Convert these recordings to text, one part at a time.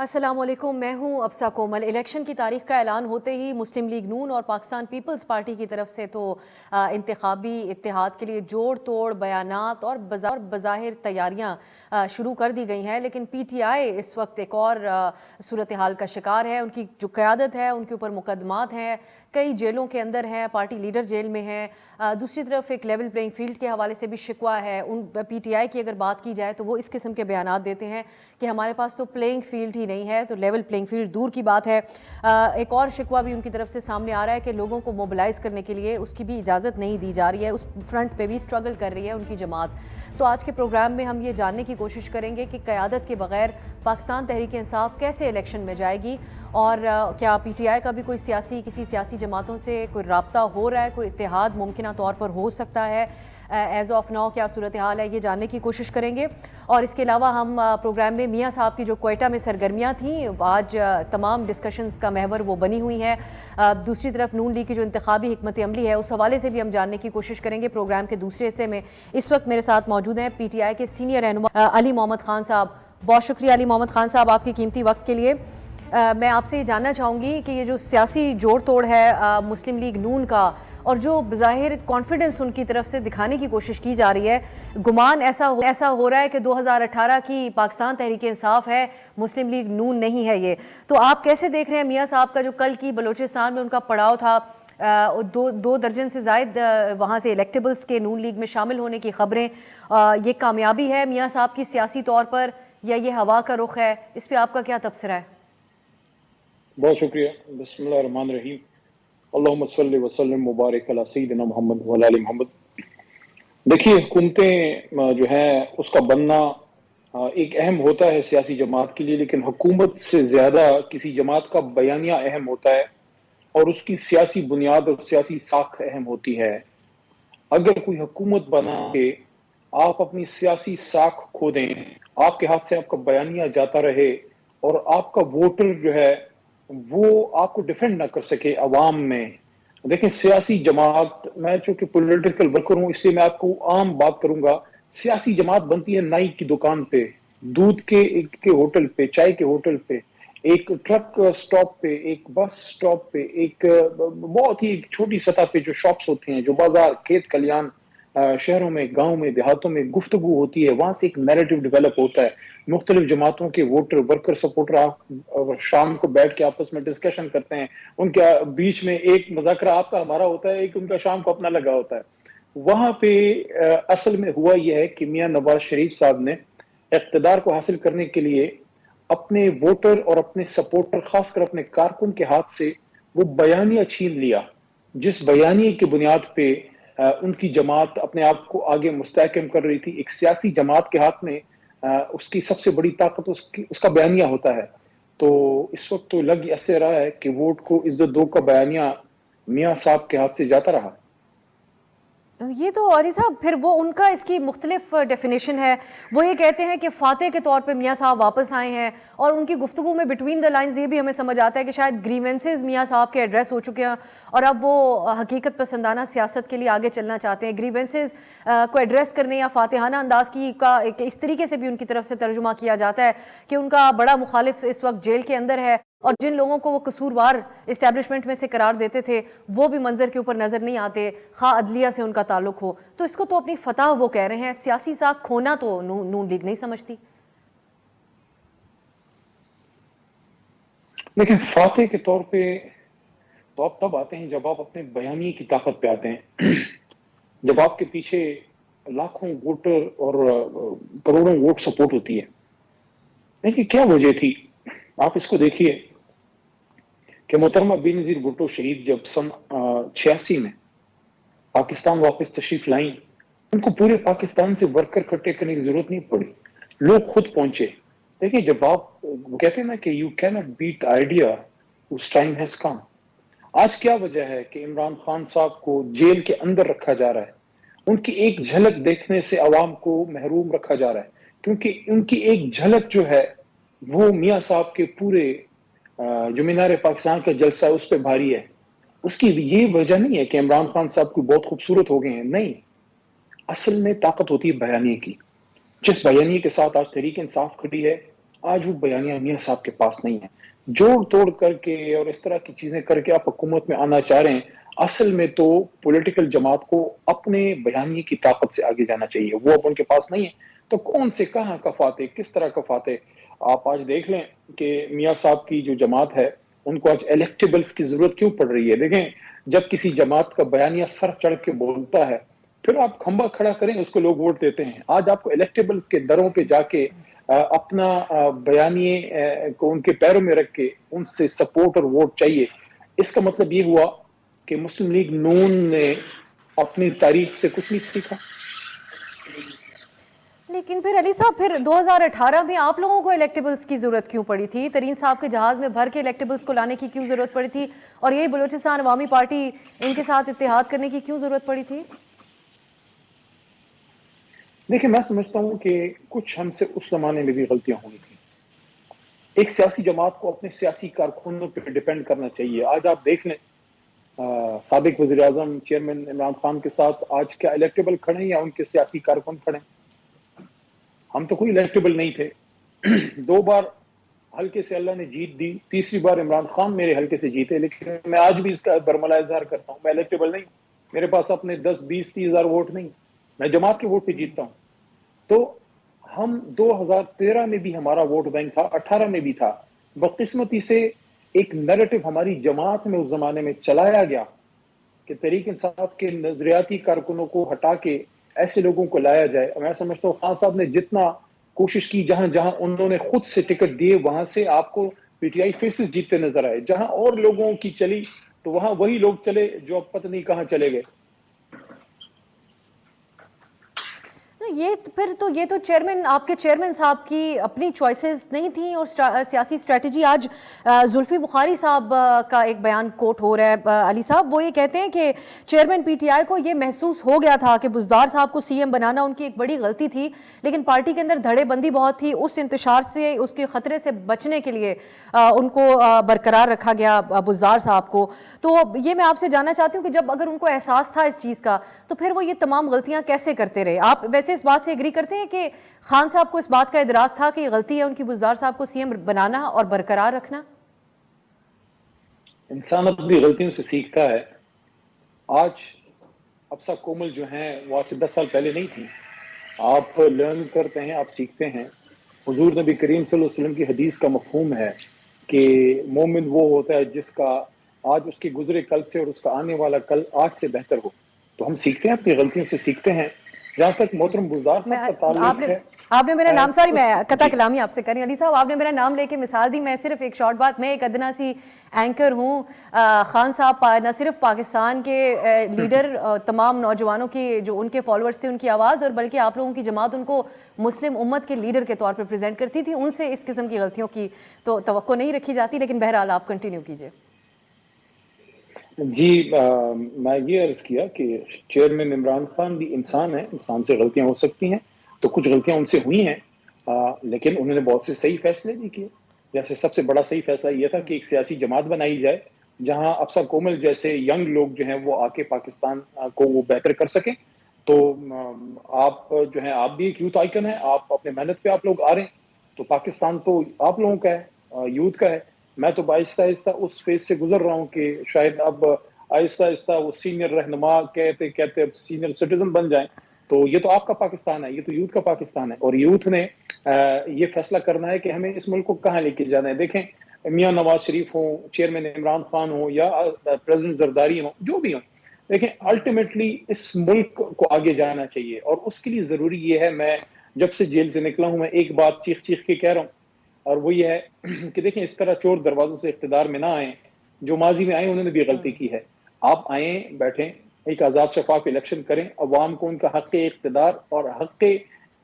السلام علیکم، میں ہوں افسا کومل۔ الیکشن کی تاریخ کا اعلان ہوتے ہی مسلم لیگ نون اور پاکستان پیپلز پارٹی کی طرف سے تو انتخابی اتحاد کے لیے جوڑ توڑ بیانات اور بظاہر تیاریاں شروع کر دی گئی ہیں، لیکن پی ٹی آئی اس وقت ایک اور صورتحال کا شکار ہے۔ ان کی جو قیادت ہے ان کے اوپر مقدمات ہیں، کئی جیلوں کے اندر ہیں، پارٹی لیڈر جیل میں ہیں۔ دوسری طرف ایک لیول پلینگ فیلڈ کے حوالے سے بھی شکوہ ہے۔ پی ٹی آئی کی اگر بات کی جائے تو وہ اس قسم کے بیانات دیتے ہیں کہ ہمارے پاس تو پلینگ فیلڈ ہی نہیں ہے، تو لیول پلینگ فیلڈ دور کی بات ہے۔ ایک اور شکوہ بھی ان کی طرف سے سامنے آ رہا ہے کہ لوگوں کو موبلائز کرنے کے لیے اس کی بھی اجازت نہیں دی جا رہی ہے، اس فرنٹ پہ بھی سٹرگل کر رہی ہے ان کی جماعت۔ تو آج کے پروگرام میں ہم یہ جاننے کی کوشش کریں گے کہ قیادت کے بغیر پاکستان تحریک انصاف کیسے الیکشن میں جائے گی، اور کیا پی ٹی آئی کا بھی کسی سیاسی جماعتوں سے کوئی رابطہ ہو رہا ہے، کوئی اتحاد ممکنہ طور پر ہو سکتا ہے ایز آف ناؤ، کیا صورتحال ہے، یہ جاننے کی کوشش کریں گے۔ اور اس کے علاوہ ہم پروگرام میں میاں صاحب کی جو کوئٹہ میں سرگرمیاں تھیں، آج تمام ڈسکشنز کا محور وہ بنی ہوئی ہیں۔ دوسری طرف نون لیگ کی جو انتخابی حکمت عملی ہے اس حوالے سے بھی ہم جاننے کی کوشش کریں گے۔ پروگرام کے دوسرے حصے میں اس وقت میرے ساتھ موجود ہیں پی ٹی آئی کے سینئر رہنما علی محمد خان صاحب۔ بہت شکریہ علی محمد خان صاحب آپ کے قیمتی وقت کے لیے۔ میں آپ سے یہ جاننا چاہوں گی کہ یہ جو سیاسی جوڑ توڑ ہے مسلم لیگ نون کا، اور جو بظاہر کانفیڈنس ان کی طرف سے دکھانے کی کوشش کی جا رہی ہے، گمان ایسا ہو رہا ہے کہ 2018 کی پاکستان تحریک انصاف ہے، مسلم لیگ نون نہیں ہے یہ۔ تو آپ کیسے دیکھ رہے ہیں میاں صاحب کا جو کل کی بلوچستان میں ان کا پڑاؤ تھا، 2 درجن سے زائد وہاں سے الیکٹیبلز کے نون لیگ میں شامل ہونے کی خبریں، یہ کامیابی ہے میاں صاحب کی سیاسی طور پر یا یہ ہوا کا رخ ہے؟ اس پہ آپ کا کیا تبصرہ ہے؟ بہت شکریہ۔ بسم اللہ الرحمن الرحیم۔ اللہم صلی وسلم مبارک علی سیدنا محمد وعلی آل محمد۔ دیکھیے، حکومتیں جو ہے اس کا بننا ایک اہم ہوتا ہے سیاسی جماعت کے لیے، لیکن حکومت سے زیادہ کسی جماعت کا بیانیہ اہم ہوتا ہے اور اس کی سیاسی بنیاد اور سیاسی ساکھ اہم ہوتی ہے۔ اگر کوئی حکومت بنا کے آپ اپنی سیاسی ساکھ کھو دیں، آپ کے ہاتھ سے آپ کا بیانیہ جاتا رہے اور آپ کا ووٹر جو ہے وہ آپ کو ڈیفینڈ نہ کر سکے عوام میں۔ دیکھیں، سیاسی جماعت، میں چونکہ پولیٹیکل ورکر ہوں اس لیے میں آپ کو عام بات کروں گا، سیاسی جماعت بنتی ہے نائی کی دکان پہ، دودھ کے ہوٹل پہ، چائے کے ہوٹل پہ، ایک ٹرک سٹاپ پہ، ایک بس سٹاپ پہ، ایک بہت ہی چھوٹی سطح پہ جو شاپس ہوتے ہیں، جو بازار، کھیت کھلیان، شہروں میں، گاؤں میں، دیہاتوں میں گفتگو ہوتی ہے، وہاں سے ایک نیریٹو ڈیولپ ہوتا ہے۔ مختلف جماعتوں کے ووٹر، ورکر، سپورٹر شام کو بیٹھ کے آپس میں ڈسکشن کرتے ہیں، ان کے بیچ میں ایک مذاکرہ آپ کا ہمارا ہوتا ہے، ایک ان کا شام کو اپنا لگا ہوتا ہے۔ وہاں پہ اصل میں ہوا یہ ہے کہ میاں نواز شریف صاحب نے اقتدار کو حاصل کرنے کے لیے اپنے ووٹر اور اپنے سپورٹر، خاص کر اپنے کارکن کے ہاتھ سے وہ بیانیہ چھین لیا، جس بیانیے کی بنیاد پہ ان کی جماعت اپنے آپ کو آگے مستحکم کر رہی تھی۔ ایک سیاسی جماعت کے ہاتھ میں اس کی سب سے بڑی طاقت اس کا بیانیہ ہوتا ہے۔ تو اس وقت تو لگ ایسے رہا ہے کہ ووٹ کو عزت دو کا بیانیہ میاں صاحب کے ہاتھ سے جاتا رہا۔ یہ تو علی صاحب پھر وہ ان کا اس کی مختلف ڈیفینیشن ہے۔ وہ یہ کہتے ہیں کہ فاتح کے طور پہ میاں صاحب واپس آئے ہیں، اور ان کی گفتگو میں بٹوین دا لائنز یہ بھی ہمیں سمجھ آتا ہے کہ شاید گریونسز میاں صاحب کے ایڈریس ہو چکے ہیں اور اب وہ حقیقت پسندانہ سیاست کے لیے آگے چلنا چاہتے ہیں۔ گریونسز کو ایڈریس کرنے یا فاتحانہ انداز کا اس طریقے سے بھی ان کی طرف سے ترجمہ کیا جاتا ہے کہ ان کا بڑا مخالف اس وقت جیل کے اندر ہے، اور جن لوگوں کو وہ قصوروار اسٹیبلشمنٹ میں سے قرار دیتے تھے وہ بھی منظر کے اوپر نظر نہیں آتے، خواہ عدلیہ سے ان کا تعلق ہو۔ تو اس کو تو اپنی فتح وہ کہہ رہے ہیں، سیاسی ساکھ کھونا تو نون لیگ نہیں سمجھتی۔ لیکن فاتح کے طور پہ تو آپ تب آتے ہیں جب آپ اپنے بیانیے کی طاقت پہ آتے ہیں، جب آپ کے پیچھے لاکھوں ووٹر اور کروڑوں ووٹ سپورٹ ہوتی ہے۔ لیکن کیا وجہ تھی؟ آپ اس کو دیکھیے کہ محترمہ بے نظیر بھٹو شہید جب سن 86 میں پاکستان واپس تشریف لائیں، ان کو پورے پاکستان سے ورکر اکٹھے کرنے کی ضرورت نہیں پڑی، لوگ خود پہنچے۔ دیکھیے، جب آپ وہ کہتے ہیں نا کہ you can not beat idea whose time has come۔ آج کیا وجہ ہے کہ عمران خان صاحب کو جیل کے اندر رکھا جا رہا ہے؟ ان کی ایک جھلک دیکھنے سے عوام کو محروم رکھا جا رہا ہے، کیونکہ ان کی ایک جھلک جو ہے وہ میاں صاحب کے پورے جو مینار پاکستان کا جلسہ ہے اس پہ بھاری ہے۔ اس کی یہ وجہ نہیں ہے کہ عمران خان صاحب کو بہت خوبصورت ہو گئے ہیں، نہیں، اصل میں طاقت ہوتی ہے بیانیے کی۔ جس بیانیے کے ساتھ آج تحریک انصاف کھڑی ہے، آج وہ بیانیہ میاں صاحب کے پاس نہیں ہے. جوڑ توڑ کر کے اور اس طرح کی چیزیں کر کے آپ حکومت میں آنا چاہ رہے ہیں. اصل میں تو پولیٹیکل جماعت کو اپنے بیانیے کی طاقت سے آگے جانا چاہیے. وہ اب ان کے پاس نہیں ہے تو کون سے کہاں کفاتے, کس طرح کفاتے. آپ آج دیکھ لیں کہ میاں صاحب کی جو جماعت ہے ان کو آج الیکٹیبلز کی ضرورت کیوں پڑ رہی ہے. دیکھیں, جب کسی جماعت کا بیانیہ سر چڑھ کے بولتا ہے پھر آپ کھمبا کھڑا کریں, اس کو لوگ ووٹ دیتے ہیں. آج آپ کو الیکٹیبلز کے دروں پہ جا کے اپنا بیانیے کو ان کے پیروں میں رکھ کے ان سے سپورٹ اور ووٹ چاہیے. اس کا مطلب یہ ہوا کہ مسلم لیگ نون نے اپنی تاریخ سے کچھ نہیں سیکھا. لیکن پھر علی صاحب پھر 2018 میں آپ لوگوں کو الیکٹیبلز کی ضرورت کیوں پڑی تھی؟ ترین صاحب کے جہاز میں بھر کے الیکٹیبلز کو لانے کی کیوں ضرورت پڑی تھی؟ اور یہی بلوچستان عوامی پارٹی ان کے ساتھ اتحاد کرنے کی کیوں ضرورت پڑی تھی؟ دیکھیں, میں سمجھتا ہوں کہ کچھ ہم سے اس زمانے میں بھی غلطیاں ہوئی تھیں. ایک سیاسی جماعت کو اپنے سیاسی کارکنوں پہ ڈیپینڈ کرنا چاہیے. آج آپ دیکھ لیں سابق وزیر اعظم چیئرمین عمران خان کے ساتھ آج کیا الیکٹیبل کھڑے ہیں یا ان کے سیاسی کارکن کھڑے ہیں؟ ہم تو کوئی الیکٹیبل نہیں تھے. 2 بار حلقے سے اللہ نے جیت دی, تیسری بار عمران خان میرے حلقے سے جیتے, لیکن میں آج بھی اس کا برملا اظہار کرتا ہوں میں الیکٹیبل نہیں. میرے پاس اپنے 10 20 30 ہزار ووٹ نہیں, میں جماعت کے ووٹ پہ جیتتا ہوں. تو ہم 2013 میں بھی ہمارا ووٹ بینک تھا, 18 میں بھی تھا. بدقسمتی سے ایک نیریٹو ہماری جماعت میں اس زمانے میں چلایا گیا کہ تحریک انصاف کے نظریاتی کارکنوں کو ہٹا کے ایسے لوگوں کو لایا جائے. میں سمجھتا ہوں خان صاحب نے جتنا کوشش کی, جہاں جہاں انہوں نے خود سے ٹکٹ دیے وہاں سے آپ کو پی ٹی آئی فیسز جیتتے نظر آئے. جہاں اور لوگوں کی چلی تو وہاں وہی لوگ چلے جو اب پتہ نہیں کہاں چلے گئے. یہ تو چیئرمین آپ کے چیئرمین صاحب کی اپنی چوائسز نہیں تھیں اور سیاسی اسٹریٹجی. آج زلفی بخاری صاحب کا ایک بیان کوٹ ہو رہا ہے علی صاحب, وہ یہ کہتے ہیں کہ چیئرمین پی ٹی آئی کو یہ محسوس ہو گیا تھا کہ بزدار صاحب کو سی ایم بنانا ان کی ایک بڑی غلطی تھی, لیکن پارٹی کے اندر دھڑے بندی بہت تھی, اس انتشار سے اس کے خطرے سے بچنے کے لیے ان کو برقرار رکھا گیا بزدار صاحب کو. تو یہ میں آپ سے جاننا چاہتی ہوں کہ جب اگر ان کو احساس تھا اس چیز کا تو پھر وہ یہ تمام غلطیاں کیسے کرتے رہے؟ آپ ویسے اس بات سے ایگری کرتے ہیں کہ خان صاحب کو اس بات کا ادراک تھا کہ یہ غلطی ہے ان کی بزدار صاحب کو سی ایم بنانا اور برقرار رکھنا؟ انسان اپنی غلطیوں سے سیکھتا ہے. آج افسا کومل جو ہیں وہ آج سے 10 سال پہلے نہیں تھی. آپ لرن کرتے ہیں, آپ سیکھتے ہیں. حضور نبی کریم صلی اللہ علیہ وسلم کی حدیث کا مفہوم ہے کہ مومن وہ ہوتا ہے جس کا آج اس کے گزرے کل سے اور اس کا آنے والا کل آج سے بہتر ہو. تو ہم سیکھتے ہیں, اپنی غلطیوں سے سیکھتے ہیں. جہاں تک محترم بزدار صاحب کا تعلق ہے, آپ نے میرا نام, سوری میں قطع جی کلامی آپ سے کریں علی صاحب, آپ نے میرا نام لے کے مثال دی. میں صرف ایک شارٹ بات, میں ایک ادنا سی اینکر ہوں. خان صاحب نہ صرف پاکستان کے لیڈر, تمام نوجوانوں کی جو ان کے فالوورز تھے ان کی آواز, اور بلکہ آپ لوگوں کی جماعت ان کو مسلم امت کے لیڈر کے طور پہ پریزنٹ کرتی تھی. ان سے اس قسم کی غلطیوں کی تو توقع نہیں رکھی جاتی, لیکن بہرحال آپ کنٹینیو کیجئے. جی, میں یہ عرض کیا کہ چیئرمین عمران خان بھی انسان ہے, انسان سے غلطیاں ہو سکتی ہیں. تو کچھ غلطیاں ان سے ہوئی ہیں, لیکن انہوں نے بہت سے صحیح فیصلے بھی کیے. جیسے سب سے بڑا صحیح فیصلہ یہ تھا کہ ایک سیاسی جماعت بنائی جائے جہاں افسا کومل جیسے ینگ لوگ جو ہیں وہ آ کے پاکستان کو وہ بہتر کر سکیں. تو آپ جو ہیں, آپ بھی ایک یوتھ آئیکن ہیں, آپ اپنے محنت پہ آپ لوگ آ رہے ہیں. تو پاکستان تو آپ لوگوں کا ہے, یوتھ کا ہے. میں تو آہستہ آہستہ اس فیز سے گزر رہا ہوں کہ شاید اب آہستہ آہستہ وہ سینئر رہنما کہتے کہتے اب سینئر سٹیزن بن جائیں. تو یہ تو آپ کا پاکستان ہے, یہ تو یوتھ کا پاکستان ہے, اور یوتھ نے یہ فیصلہ کرنا ہے کہ ہمیں اس ملک کو کہاں لے کے جانا ہے. دیکھیں, میاں نواز شریف ہوں, چیئرمین عمران خان ہوں, یا پریزیڈنٹ زرداری ہوں, جو بھی ہوں, دیکھیں الٹیمیٹلی اس ملک کو آگے جانا چاہیے. اور اس کے لیے ضروری یہ ہے, میں جب سے جیل سے نکلا ہوں میں ایک بات چیخ چیخ کے کہہ رہا ہوں, اور وہ یہ ہے کہ دیکھیں اس طرح چور دروازوں سے اقتدار میں نہ آئیں. جو ماضی میں آئے انہوں نے بھی غلطی کی ہے. آپ آئیں, بیٹھیں, ایک آزاد شفاف الیکشن کریں, عوام کو ان کا حق اقتدار اور حق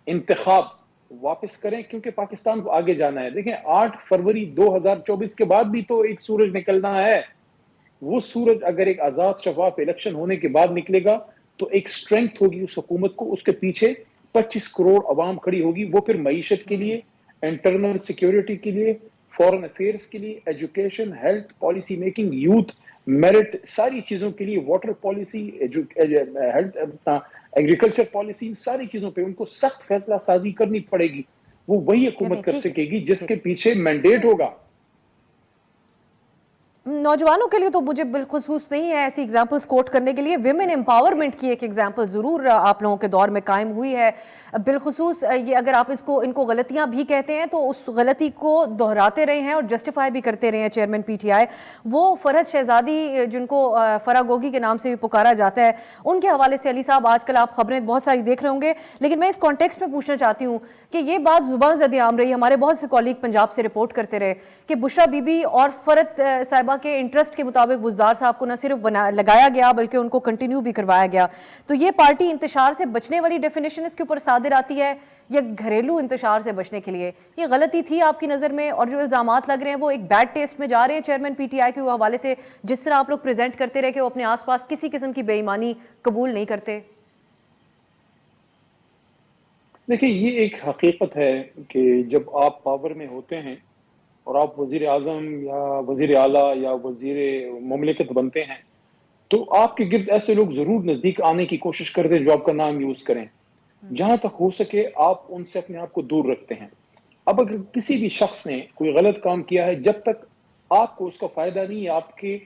انتخاب واپس کریں, کیونکہ پاکستان کو آگے جانا ہے. دیکھیں 8 فروری 2024 کے بعد بھی تو ایک سورج نکلنا ہے. وہ سورج اگر ایک آزاد شفاف الیکشن ہونے کے بعد نکلے گا تو ایک سٹرینگتھ ہوگی اس حکومت کو, اس کے پیچھے 25 کروڑ عوام کھڑی ہوگی. وہ پھر معیشت کے لیے, انٹرنل سیکیورٹی کے لیے, فورن افیئرس کے لیے, education, health, policy making, youth, merit, ساری چیزوں کے لیے, water policy, health, agriculture policy, ساری چیزوں پہ ان کو سخت فیصلہ سازی کرنی پڑے گی. وہ وہی حکومت کر سکے گی جس کے پیچھے مینڈیٹ ہوگا. نوجوانوں کے لیے تو مجھے بالخصوص نہیں ہے ایسی ایگزامپلز کوٹ کرنے کے لیے. ویمن امپاورمنٹ کی ایک ایگزامپل ضرور آپ لوگوں کے دور میں قائم ہوئی ہے. بالخصوص یہ اگر آپ ان کو غلطیاں بھی کہتے ہیں تو اس غلطی کو دہراتے رہے ہیں اور جسٹیفائی بھی کرتے رہے ہیں چیئرمین پی ٹی آئی. وہ فرحت شہزادی جن کو فرح گوگی کے نام سے بھی پکارا جاتا ہے، ان کے حوالے سے علی صاحب آج کل آپ خبریں بہت ساری دیکھ رہے ہوں گے، لیکن میں اس کانٹیکسٹ میں پوچھنا چاہتی ہوں کہ یہ بات زبان زدی عام رہی. ہمارے بہت سے کولیگ پنجاب سے رپورٹ کرتے رہے کہ بشرا بی بی اور فرحت صاحبہ کے انٹرسٹ کے مطابق بزدار صاحب کو نہ صرف لگایا گیا بلکہ ان کو کنٹینیو بھی کروایا گیا. تو یہ پارٹی انتشار سے بچنے والی ڈیفینیشن اس کے اوپر صادر آتی ہے یا گھریلو انتشار سے بچنے کے لیے؟ یہ غلطی تھی آپ کی نظر میں؟ اور جو الزامات لگ رہے ہیں وہ ایک بیڈ ٹیسٹ میں جا رہے ہیں چیئرمین پی ٹی آئی کے حوالے سے، جس طرح آپ لوگ پریزنٹ کرتے رہے کہ وہ اپنے آس پاس کسی قسم کی بے ایمانی قبول نہیں کرتے. دیکھیں یہ ایک حقیقت ہے کہ جب آپ پاور میں ہوتے ہیں اور آپ وزیر اعظم یا وزیر اعلیٰ یا وزیر مملکت بنتے ہیں تو آپ کے گرد ایسے لوگ ضرور نزدیک آنے کی کوشش کرتے ہیں جو آپ کا نام یوز کریں. جہاں تک ہو سکے آپ ان سے اپنے آپ کو دور رکھتے ہیں. اب اگر کسی بھی شخص نے کوئی غلط کام کیا ہے، جب تک آپ کو اس کا فائدہ نہیں، آپ کے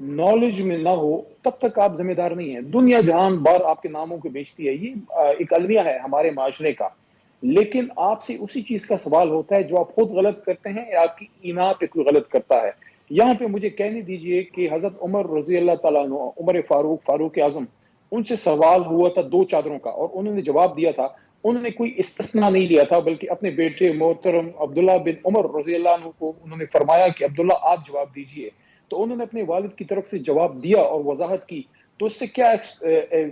نالج میں نہ ہو، تب تک آپ ذمہ دار نہیں ہیں. دنیا جہان بار آپ کے ناموں کو بیچتی ہے، یہ ایک المیہ ہے ہمارے معاشرے کا. لیکن آپ سے اسی چیز کا سوال ہوتا ہے جو آپ خود غلط کرتے ہیں یا آپ کی اینا پہ کوئی غلط کرتا ہے. یہاں پہ مجھے کہنے دیجئے کہ حضرت عمر رضی اللہ تعالیٰ عنہ، عمر فاروق اعظم، ان سے سوال ہوا تھا 2 چادروں کا اور انہوں نے جواب دیا تھا. انہوں نے کوئی استثناء نہیں لیا تھا بلکہ اپنے بیٹے محترم عبداللہ بن عمر رضی اللہ عنہ کو انہوں نے فرمایا کہ عبداللہ آپ جواب دیجئے. تو انہوں نے اپنے والد کی طرف سے جواب دیا اور وضاحت کی. تو اس سے کیا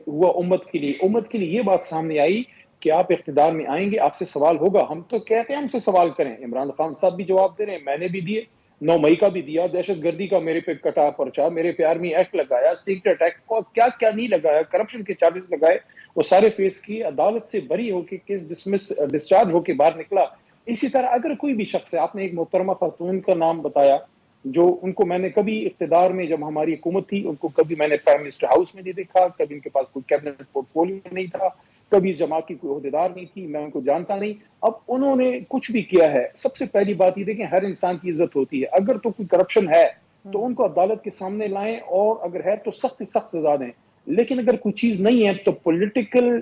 ہوا امت کے لیے؟ امت کے لیے یہ بات سامنے آئی کہ آپ اقتدار میں آئیں گے، آپ سے سوال ہوگا. ہم تو کہتے ہیں ہم سے سوال کریں. عمران خان صاحب بھی جواب دے رہے ہیں، میں نے بھی دیے، 9 مئی کا بھی دیا. دہشت گردی کا میرے پہ کٹا پرچہ، میرے پہ آرمی ایکٹ لگایا، سیکرٹ ایکٹ اور کیا کیا نہیں لگایا، کرپشن کے چارجز لگائے، وہ سارے فیس کی، عدالت سے بری ہو کے کیس ڈسچارج ہو کے باہر نکلا. اسی طرح اگر کوئی بھی شخص ہے، آپ نے ایک محترمہ خاتون کا نام بتایا جو ان کو میں نے کبھی اقتدار میں جب ہماری حکومت تھی ان کو کبھی میں نے پرائم منسٹر ہاؤس میں نہیں دیکھا، کبھی ان کے پاس کوئی کیبنٹ پورٹ فولیو نہیں تھا، کبھی جماعت کی کوئی عہدیدار نہیں تھی، میں ان کو جانتا نہیں. اب انہوں نے کچھ بھی کیا ہے، سب سے پہلی بات یہ دیکھیں ہر انسان کی عزت ہوتی ہے. اگر تو کوئی کرپشن ہے تو ان کو عدالت کے سامنے لائیں اور اگر ہے تو سخت سے سخت سزا دیں. لیکن اگر کوئی چیز نہیں ہے تو پولیٹیکل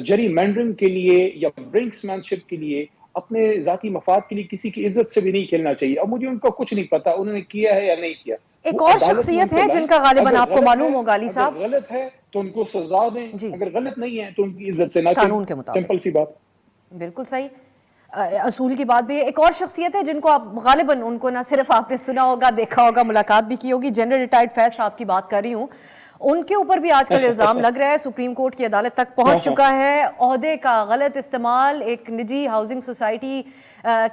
جری مینڈرنگ کے لیے یا برنکس مین شپ کے لیے، اپنے ذاتی مفاد کے لیے کسی کی عزت سے بھی نہیں کھیلنا چاہیے. اب مجھے ان کا کچھ نہیں پتا انہوں نے کیا ہے یا نہیں کیا. ایک اور شخصیت ہے جن کا غالباً آپ کو معلوم ہوگا علی صاحب. اگر غلط ہے تو ان کو سزا دیں، اگر غلط نہیں ہے تو ان کی عزت سے نہ قانون کے کھیلیں. مطابق. سمپل سی بات. بالکل صحیح. اصول کی بات بھی ہے. ایک اور شخصیت ہے جن کو آپ غالباً ان کو نہ صرف آپ نے سنا ہوگا، دیکھا ہوگا، ملاقات بھی کی ہوگی. جنرل ریٹائرڈ فیض صاحب کی بات کر رہی ہوں. ان کے اوپر بھی آج کل الزام لگ رہا ہے، سپریم کورٹ کی عدالت تک پہنچ چکا ہے. عہدے کا غلط استعمال، ایک نجی ہاؤسنگ سوسائٹی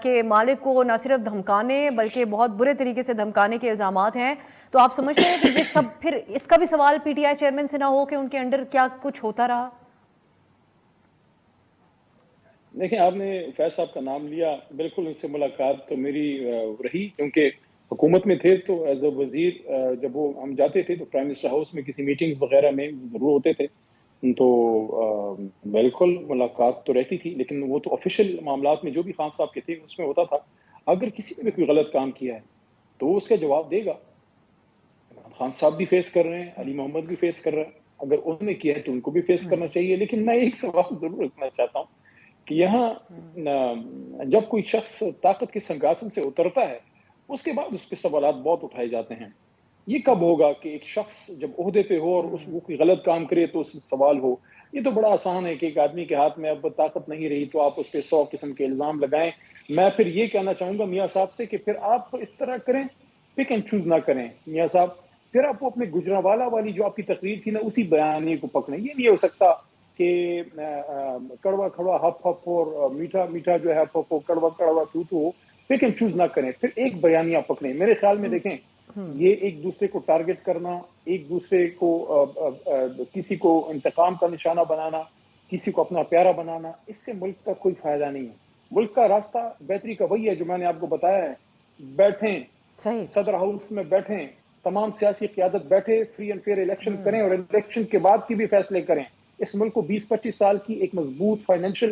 کے مالک کو نہ صرف دھمکانے بلکہ بہت برے طریقے سے دھمکانے کے الزامات ہیں. تو آپ سمجھتے ہیں کہ یہ سب پھر اس کا بھی سوال پی ٹی آئی چیئرمین سے نہ ہو کہ ان کے انڈر کیا کچھ ہوتا رہا؟ دیکھیں آپ نے فیض صاحب کا نام لیا، بالکل اس سے ملاقات تو میری رہی، کیونکہ حکومت میں تھے تو ایز اے وزیر جب وہ ہم جاتے تھے تو پرائم منسٹر ہاؤس میں کسی میٹنگز وغیرہ میں ضرور ہوتے تھے تو بالکل ملاقات تو رہتی تھی. لیکن وہ تو آفیشیل معاملات میں جو بھی خان صاحب کے تھے اس میں ہوتا تھا. اگر کسی نے بھی کوئی غلط کام کیا ہے تو وہ اس کا جواب دے گا. خان صاحب بھی فیس کر رہے ہیں، علی محمد بھی فیس کر رہا ہے، اگر انہوں نے کیا ہے تو ان کو بھی فیس کرنا چاہیے. لیکن میں ایک سوال ضرور رکھنا چاہتا ہوں کہ یہاں جب کوئی شخص طاقت کے سنگھاچن سے اترتا ہے اس کے بعد اس پہ سوالات بہت اٹھائے جاتے ہیں. یہ کب ہوگا کہ ایک شخص جب عہدے پہ ہو اور وہ کوئی غلط کام کرے تو اس سے سوال ہو؟ یہ تو بڑا آسان ہے کہ ایک آدمی کے ہاتھ میں اب طاقت نہیں رہی تو آپ اس پہ 100 قسم کے الزام لگائیں. میں پھر یہ کہنا چاہوں گا میاں صاحب سے کہ پھر آپ اس طرح کریں، پک اینڈ چوز نہ کریں میاں صاحب. پھر آپ کو اپنے گجرانوالہ والی جو آپ کی تقریر تھی نا اسی بیانیے کو پکڑیں. یہ نہیں ہو سکتا کہ کڑوا کڑوا ہپ ہپ اور میٹھا میٹھا جو ہے ہپ ہپ ہو، کڑوا کڑوا تو ہو. پک اینڈ چوز نہ کریں، پھر ایک بیانیہ پکڑیں. میرے خیال میں دیکھیں یہ ایک دوسرے کو ٹارگٹ کرنا، ایک دوسرے کو کسی کو انتقام کا نشانہ بنانا، کسی کو اپنا پیارا بنانا، اس سے ملک کا کوئی فائدہ نہیں ہے. ملک کا راستہ بہتری کا وہی ہے جو میں نے آپ کو بتایا ہے. بیٹھیں صدر ہاؤس میں، بیٹھیں تمام سیاسی قیادت بیٹھے، فری اینڈ فیئر الیکشن کریں اور الیکشن کے بعد کی بھی فیصلے کریں. اس ملک کو 20-25 سال کی ایک مضبوط فائنینشل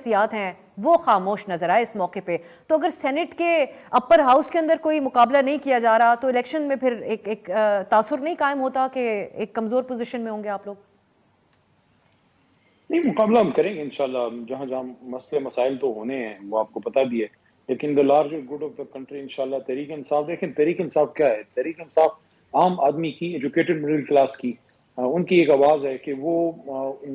شخصیات ہیں وہ خاموش نظر آئے اس موقع پہ. تو اگر سینٹ کے اپر ہاؤس کے اندر کوئی مقابلہ نہیں کیا جا رہا تو الیکشن میں پھر ایک تاثر نہیں قائم ہوتا کہ ایک کمزور پوزیشن میں ہوں گے آپ لوگ؟ نہیں، مقابلہ ہم کریں گے انشاءاللہ. جہاں جہاں مسئلے مسائل تو ہونے ہیں وہ آپ کو پتہ بھی ہے، لیکن the larger good of the country انشاءاللہ تحریک انصاف. دیکھیں تحریک انصاف کیا ہے؟ تحریک انصاف عام آدمی کی، ایجوکیٹڈ مڈل کلاس کی، ان کی ایک آواز ہے کہ وہ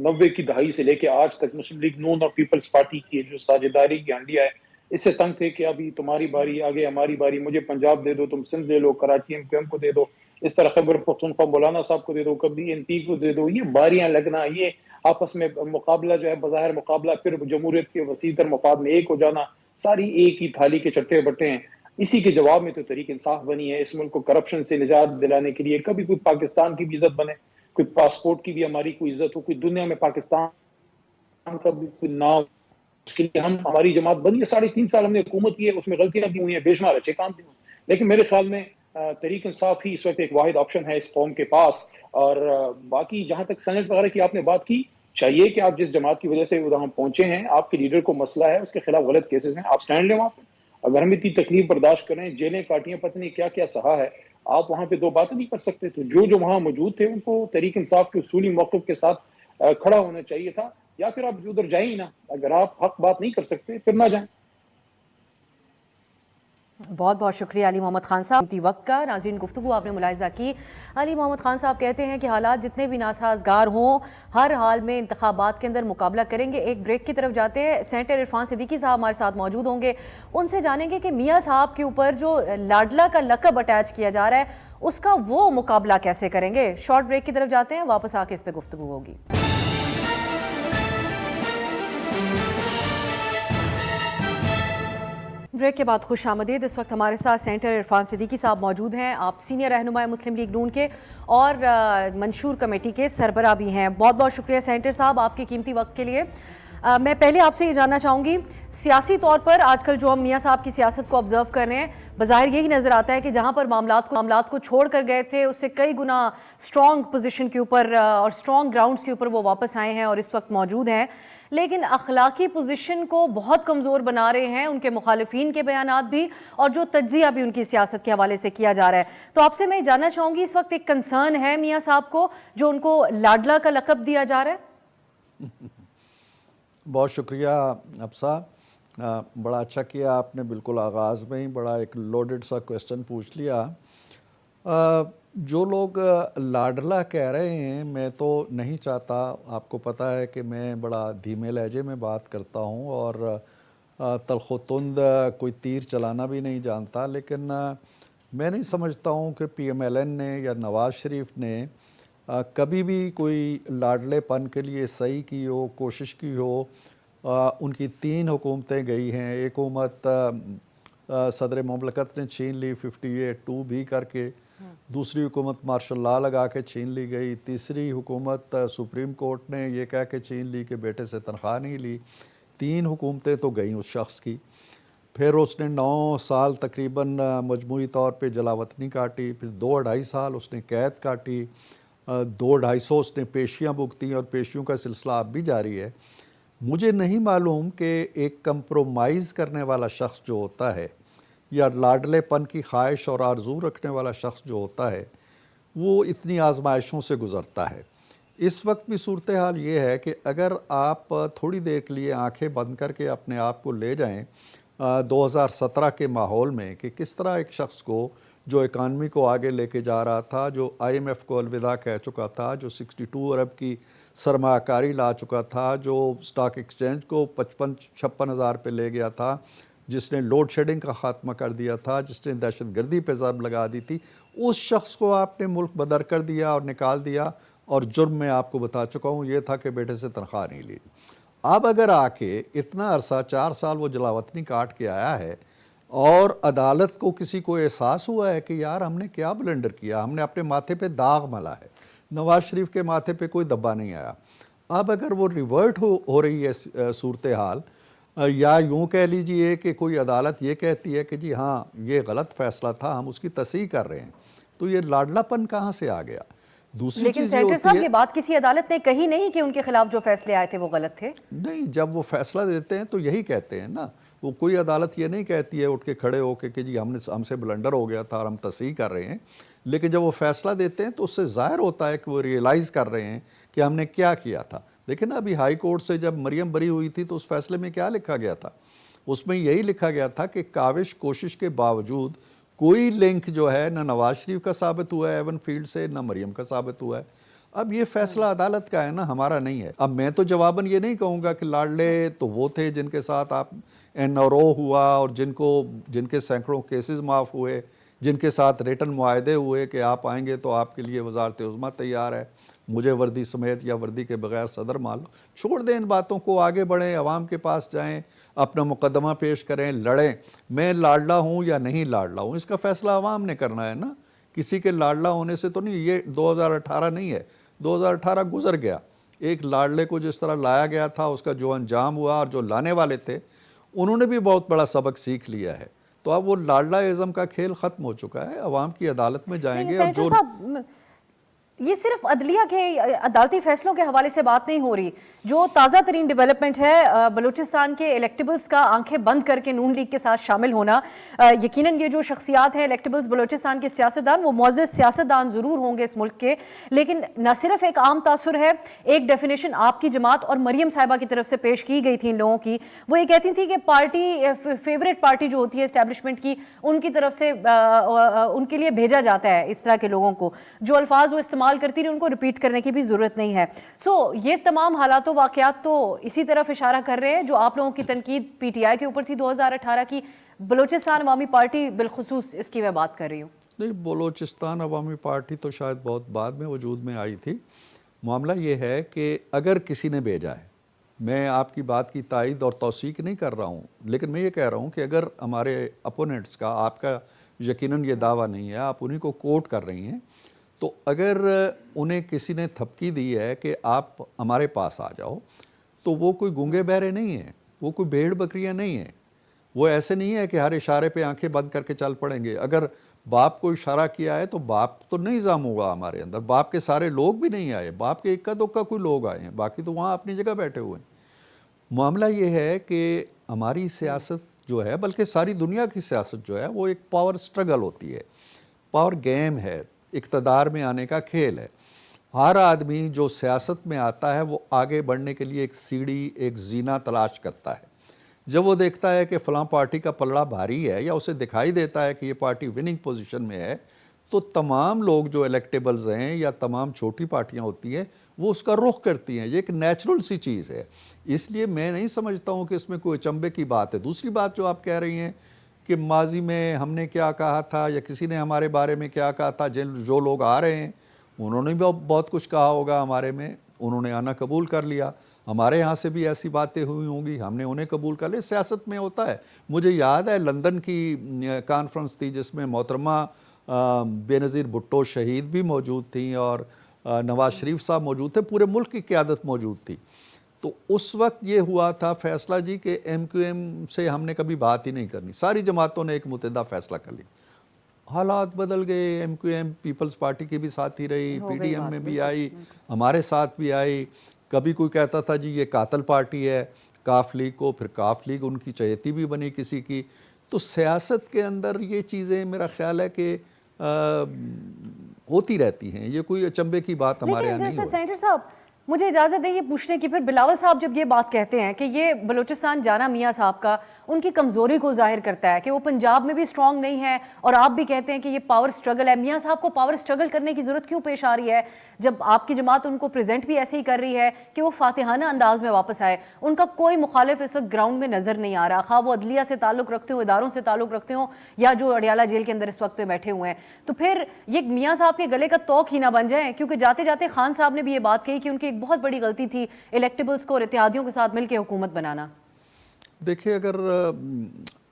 90 کی دہائی سے لے کے آج تک مسلم لیگ نون اور پیپلز پارٹی کی جو ساجھیداری کی ہنڈیا ہے اس سے تنگ تھے کہ ابھی تمہاری باری، آگے ہماری باری، مجھے پنجاب دے دو، تم سندھ لے لو، کراچی ایم کیو ایم کو دے دو، اس طرح خیبر پختونخوا مولانا صاحب کو دے دو، کبھی این پی کو دے دو. یہ باریاں لگنا، یہ آپس میں مقابلہ جو ہے بظاہر مقابلہ، پھر جمہوریت کے وسیع تر مفاد میں ایک ہو جانا، ساری ایک ہی تھالی کے چٹے بٹے ہیں. اسی کے جواب میں تو تحریک انصاف بنی ہے، اس ملک کو کرپشن سے نجات دلانے کے لیے. کبھی کوئی پاکستان کی بھی عزت بنے، کوئی پاسپورٹ کی بھی ہماری کوئی عزت ہو، کوئی دنیا میں پاکستان کا بھی کوئی نام، اس کے لیے ہماری جماعت بنی ہے. 3.5 سال ہم نے حکومت کی ہے، اس میں غلطیاں بھی ہوئی ہیں، بے شمار اچھے کام بھی ہوئے، لیکن میرے خیال میں تحریک انصاف ہی اس وقت ایک واحد آپشن ہے اس قوم کے پاس. اور باقی جہاں تک سینٹ وغیرہ کی آپ نے بات کی، چاہیے کہ آپ جس جماعت کی وجہ سے وہاں پہنچے ہیں، آپ کے لیڈر کو مسئلہ ہے، اس کے خلاف غلط کیسز ہیں، آپ سٹینڈ لیں وہاں پہ. اگر ہم اتنی تکلیف برداشت کریں، جیلیں کاٹیاں، پتہ نہیں کیا کیا سہا ہے، آپ وہاں پہ دو باتیں نہیں کر سکتے. تو جو وہاں موجود تھے ان کو تحریک انصاف کے اصولی موقف کے ساتھ کھڑا ہونا چاہیے تھا. یا پھر آپ ادھر جائیں ہی نہ، اگر آپ حق بات نہیں کر سکتے پھر نہ جائیں. بہت بہت شکریہ علی محمد خان صاحب قیمتی وقت کا. ناظرین، گفتگو آپ نے ملاحظہ کی. علی محمد خان صاحب کہتے ہیں کہ حالات جتنے بھی ناسازگار ہوں ہر حال میں انتخابات کے اندر مقابلہ کریں گے. ایک بریک کی طرف جاتے ہیں. سینیٹر عرفان صدیقی صاحب ہمارے ساتھ موجود ہوں گے، ان سے جانیں گے کہ میاں صاحب کے اوپر جو لاڈلا کا لقب اٹیچ کیا جا رہا ہے اس کا وہ مقابلہ کیسے کریں گے. شارٹ بریک کی طرف جاتے ہیں، واپس آ کے اس پہ گفتگو ہوگی. بریک کے بعد خوش آمدید. اس وقت ہمارے ساتھ سینیٹر عرفان صدیقی صاحب موجود ہیں. آپ سینئر رہنما مسلم لیگ نون کے اور منشور کمیٹی کے سربراہ بھی ہیں. بہت بہت شکریہ سینیٹر صاحب آپ کے قیمتی وقت کے لیے. میں پہلے آپ سے یہ جاننا چاہوں گی، سیاسی طور پر آج کل جو ہم میاں صاحب کی سیاست کو آبزرو کر رہے ہیں، بظاہر یہی نظر آتا ہے کہ جہاں پر معاملات کو چھوڑ کر گئے تھے اس سے کئی گنا سٹرونگ پوزیشن کے اوپر اور سٹرونگ گراؤنڈز کے اوپر وہ واپس آئے ہیں اور اس وقت موجود ہیں. لیکن اخلاقی پوزیشن کو بہت کمزور بنا رہے ہیں ان کے مخالفین کے بیانات بھی اور جو تجزیہ بھی ان کی سیاست کے حوالے سے کیا جا رہا ہے. تو آپ سے میں جاننا چاہوں گی، اس وقت ایک کنسرن ہے میاں صاحب کو جو ان کو لاڈلا کا لقب دیا جا رہا ہے؟ بہت شکریہ افسا، بڑا اچھا کیا آپ نے، بالکل آغاز میں ہی بڑا ایک لوڈڈ سا کویسچن پوچھ لیا. جو لوگ لاڈلا کہہ رہے ہیں، میں تو نہیں چاہتا، آپ کو پتہ ہے کہ میں بڑا دھیمے لہجے میں بات کرتا ہوں اور تلخ و تند کوئی تیر چلانا بھی نہیں جانتا، لیکن میں نہیں سمجھتا ہوں کہ پی ایم ایل این نے یا نواز شریف نے کبھی بھی کوئی لاڈلے پن کے لیے صحیح کی ہو، کوشش کی ہو. ان کی 3 حکومتیں گئی ہیں. ایک حکومت صدر مملکت نے چھین لی 58-2 بھی کر کے، دوسری حکومت مارشل لا لگا کے چھین لی گئی، تیسری حکومت سپریم کورٹ نے یہ کہہ کے چھین لی کہ بیٹے سے تنخواہ نہیں لی. 3 حکومتیں تو گئیں اس شخص کی. پھر اس نے 9 سال تقریباً مجموعی طور پہ جلاوطنی کاٹی، پھر 2-2.5 سال اس نے قید کاٹی، 200-250 اس نے پیشیاں بھگتیں اور پیشیوں کا سلسلہ اب بھی جاری ہے. مجھے نہیں معلوم کہ ایک کمپرومائز کرنے والا شخص جو ہوتا ہے یا لاڈلے پن کی خواہش اور آرزو رکھنے والا شخص جو ہوتا ہے وہ اتنی آزمائشوں سے گزرتا ہے. اس وقت بھی صورتحال یہ ہے کہ اگر آپ تھوڑی دیر کے لیے آنکھیں بند کر کے اپنے آپ کو لے جائیں 2017 کے ماحول میں کہ کس طرح ایک شخص کو جو اکانومی کو آگے لے کے جا رہا تھا، جو آئی ایم ایف کو الوداع کہہ چکا تھا، جو 62 ارب کی سرمایہ کاری لا چکا تھا، جو سٹاک ایکسچینج کو 55-56 ہزار پہ لے گیا تھا، جس نے لوڈ شیڈنگ کا خاتمہ کر دیا تھا، جس نے دہشت گردی پہ ضرب لگا دی تھی، اس شخص کو آپ نے ملک بدر کر دیا اور نکال دیا. اور جرم میں آپ کو بتا چکا ہوں یہ تھا کہ بیٹے سے تنخواہ نہیں لی. اب اگر آ کے اتنا عرصہ 4 سال وہ جلاوطنی کاٹ کے آیا ہے اور عدالت کو کسی کو احساس ہوا ہے کہ یار ہم نے کیا بلنڈر کیا، ہم نے اپنے ماتھے پہ داغ ملا ہے. نواز شریف کے ماتھے پہ کوئی دبا نہیں آیا. اب اگر وہ ریورٹ ہو رہی ہے صورتحال، یا یوں کہہ لیجئے کہ کوئی عدالت یہ کہتی ہے کہ جی ہاں یہ غلط فیصلہ تھا، ہم اس کی تصحیح کر رہے ہیں، تو یہ لاڈلا پن کہاں سے آ گیا؟ دوسری لیکن چیز یہ سینیٹر ہوتی صاحب ہے یہ بات کسی عدالت نے کہی نہیں کہ ان کے خلاف جو فیصلے آئے تھے وہ غلط تھے. نہیں، جب وہ فیصلہ دیتے ہیں تو یہی کہتے ہیں نا. وہ کوئی عدالت یہ نہیں کہتی ہے اٹھ کے کھڑے ہو کے کہ جی ہم سے بلنڈر ہو گیا تھا اور ہم تصحیح کر رہے ہیں. لیکن جب وہ فیصلہ دیتے ہیں تو اس سے ظاہر ہوتا ہے کہ وہ ریئلائز کر رہے ہیں کہ ہم نے کیا کیا تھا. دیکھیں نا ابھی ہائی کورٹ سے جب مریم بری ہوئی تھی تو اس فیصلے میں کیا لکھا گیا تھا؟ اس میں یہی لکھا گیا تھا کہ کاوش کوشش کے باوجود کوئی لنک جو ہے نہ نواز شریف کا ثابت ہوا ہے ایون فیلڈ سے، نہ مریم کا ثابت ہوا ہے. اب یہ فیصلہ عدالت کا ہے نا، ہمارا نہیں ہے. اب میں تو جواباً یہ نہیں کہوں گا کہ لاڈلے تو وہ تھے جن کے ساتھ آپ NRO ہوا اور جن کے سینکڑوں کیسز معاف ہوئے، جن کے ساتھ ریٹن معاہدے ہوئے کہ آپ آئیں گے تو آپ کے لیے وزارت عظمیٰ تیار ہے، مجھے وردی سمیت یا وردی کے بغیر صدر مان لو. چھوڑ دیں ان باتوں کو، آگے بڑھیں، عوام کے پاس جائیں، اپنا مقدمہ پیش کریں، لڑیں. میں لاڈلا ہوں یا نہیں لاڈلا ہوں اس کا فیصلہ عوام نے کرنا ہے نا. کسی کے لاڈلا ہونے سے تو نہیں. یہ 2018 نہیں ہے، 2018 گزر گیا. ایک لاڈلے کو جس طرح لایا گیا تھا اس کا جو انجام ہوا اور جو لانے والے تھے انہوں نے بھی بہت بڑا سبق سیکھ لیا ہے. تو اب وہ لاڈلا ازم کا کھیل ختم ہو چکا ہے. عوام کی عدالت میں جائیں گے. اور سینیٹر جو صاحب یہ صرف عدلیہ کے عدالتی فیصلوں کے حوالے سے بات نہیں ہو رہی. جو تازہ ترین ڈیولپمنٹ ہے بلوچستان کے الیکٹیبلز کا آنکھیں بند کر کے نون لیگ کے ساتھ شامل ہونا. یقیناً یہ جو شخصیات ہیں الیکٹیبلز بلوچستان کے سیاستدان، وہ معزز سیاستدان ضرور ہوں گے اس ملک کے، لیکن نہ صرف ایک عام تاثر ہے. ایک ڈیفینیشن آپ کی جماعت اور مریم صاحبہ کی طرف سے پیش کی گئی تھی ان لوگوں کی. وہ یہ کہتی تھی کہ پارٹی فیوریٹ پارٹی جو ہوتی ہے اسٹیبلشمنٹ کی، ان کی طرف سے ان کے لیے بھیجا جاتا ہے اس طرح کے لوگوں کو. جو الفاظ وہ استعمال کرتی رہی ان کو ریپیٹ کرنے کی بھی ضرورت نہیں ہے. یہ تمام حالات و واقعات تو اسی طرف اشارہ کر رہے ہیں جو آپ لوگوں کی تنقید PTI کے اوپر تھی 2018 کی. بلوچستان عوامی پارٹی بالخصوص اس کی میں بات کر رہی ہوں. نہیں، بلوچستان عوامی پارٹی تو شاید بہت بعد میں وجود میں آئی تھی. معاملہ یہ ہے کہ اگر کسی نے بھیجا ہے، میں آپ کی بات کی تائید اور توثیق نہیں کر رہا ہوں، لیکن میں یہ کہہ رہا ہوں کہ اگر ہمارے اپوننٹس کا، آپ کا یقیناً یہ دعویٰ نہیں ہے، آپ انہی کو کوٹ کر رہی ہیں، تو اگر انہیں کسی نے تھپکی دی ہے کہ آپ ہمارے پاس آ جاؤ، تو وہ کوئی گونگے بہرے نہیں ہیں، وہ کوئی بھیڑ بکریاں نہیں ہیں. وہ ایسے نہیں ہے کہ ہر اشارے پہ آنکھیں بند کر کے چل پڑیں گے. اگر باپ کو اشارہ کیا ہے تو باپ تو نہیں نظام ہوگا ہمارے اندر. باپ کے سارے لوگ بھی نہیں آئے، باپ کے اکا دکا کوئی لوگ آئے ہیں، باقی تو وہاں اپنی جگہ بیٹھے ہوئے ہیں. معاملہ یہ ہے کہ ہماری سیاست جو ہے، بلکہ ساری دنیا کی سیاست جو ہے، وہ ایک پاور سٹرگل ہوتی ہے، پاور گیم ہے، اقتدار میں آنے کا کھیل ہے. ہر آدمی جو سیاست میں آتا ہے وہ آگے بڑھنے کے لیے ایک سیڑھی، ایک زینہ تلاش کرتا ہے. جب وہ دیکھتا ہے کہ فلاں پارٹی کا پلڑا بھاری ہے یا اسے دکھائی دیتا ہے کہ یہ پارٹی وننگ پوزیشن میں ہے، تو تمام لوگ جو الیکٹیبلز ہیں یا تمام چھوٹی پارٹیاں ہوتی ہیں وہ اس کا رخ کرتی ہیں. یہ ایک نیچرل سی چیز ہے. اس لیے میں نہیں سمجھتا ہوں کہ اس میں کوئی اچنبے کی بات ہے. دوسری بات جو آپ کہہ رہی ہیں کہ ماضی میں ہم نے کیا کہا تھا یا کسی نے ہمارے بارے میں کیا کہا تھا، جو لوگ آ رہے ہیں انہوں نے بھی بہت کچھ کہا ہوگا ہمارے میں، انہوں نے آنا قبول کر لیا. ہمارے ہاں سے بھی ایسی باتیں ہوئی ہوں گی، ہم نے انہیں قبول کر لیا. سیاست میں ہوتا ہے. مجھے یاد ہے لندن کی کانفرنس تھی جس میں محترمہ بے نظیر بھٹو شہید بھی موجود تھیں اور نواز شریف صاحب موجود تھے، پورے ملک کی قیادت موجود تھی. تو اس وقت یہ ہوا تھا فیصلہ جی کہ MQM سے ہم نے کبھی بات ہی نہیں کرنی. ساری جماعتوں نے ایک متحدہ فیصلہ کر لیا. حالات بدل گئے. MQM پیپلز پارٹی کی بھی ساتھی رہی، PDM میں بھی آئی، ہمارے ساتھ بھی آئی. کبھی کوئی کہتا تھا جی یہ قاتل پارٹی ہے کاف لیگ کو، پھر کاف لیگ ان کی چہیتی بھی بنی کسی کی. تو سیاست کے اندر یہ چیزیں میرا خیال ہے کہ ہوتی رہتی ہیں. یہ کوئی اچنبے کی بات ہمارے یہاں نہیں لیکن ہو. سینیٹر صاحب مجھے اجازت دیں یہ پوچھنے کی، پھر بلاول صاحب جب یہ بات کہتے ہیں کہ یہ بلوچستان جانا میاں صاحب کا ان کی کمزوری کو ظاہر کرتا ہے کہ وہ پنجاب میں بھی سٹرونگ نہیں ہے، اور آپ بھی کہتے ہیں کہ یہ پاور سٹرگل ہے. میاں صاحب کو پاور سٹرگل کرنے کی ضرورت کیوں پیش آ رہی ہے جب آپ کی جماعت ان کو پریزنٹ بھی ایسے ہی کر رہی ہے کہ وہ فاتحانہ انداز میں واپس آئے؟ ان کا کوئی مخالف اس وقت گراؤنڈ میں نظر نہیں آ رہا، خواہ وہ عدلیہ سے تعلق رکھتے ہوں، اداروں سے تعلق رکھتے ہوں، یا جو اڈیالہ جیل کے اندر اس وقت پہ بیٹھے ہوئے ہیں. تو پھر یہ میاں صاحب کے گلے کا توق ہی نہ بن جائیں، کیونکہ جاتے جاتے خان صاحب نے بھی یہ بات کہی کہ ان کی ایک بہت بڑی غلطی تھی الیکٹیبلز کو اور اتحادیوں کے ساتھ مل کے حکومت بنانا. دیکھیں اگر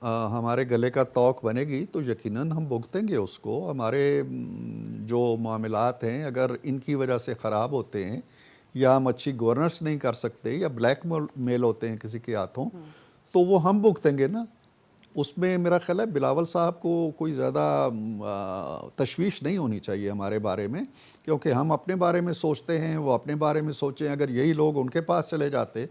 ہمارے گلے کا توق بنے گی تو یقیناً ہم بھگتیں گے اس کو. ہمارے جو معاملات ہیں اگر ان کی وجہ سے خراب ہوتے ہیں یا ہم اچھی گورننس نہیں کر سکتے یا بلیک میل ہوتے ہیں کسی کے ہاتھوں، تو وہ ہم بھگتیں گے نا. اس میں میرا خیال ہے بلاول صاحب کو کوئی زیادہ تشویش نہیں ہونی چاہیے ہمارے بارے میں، کیونکہ ہم اپنے بارے میں سوچتے ہیں، وہ اپنے بارے میں سوچیں. اگر یہی لوگ ان کے پاس چلے جاتے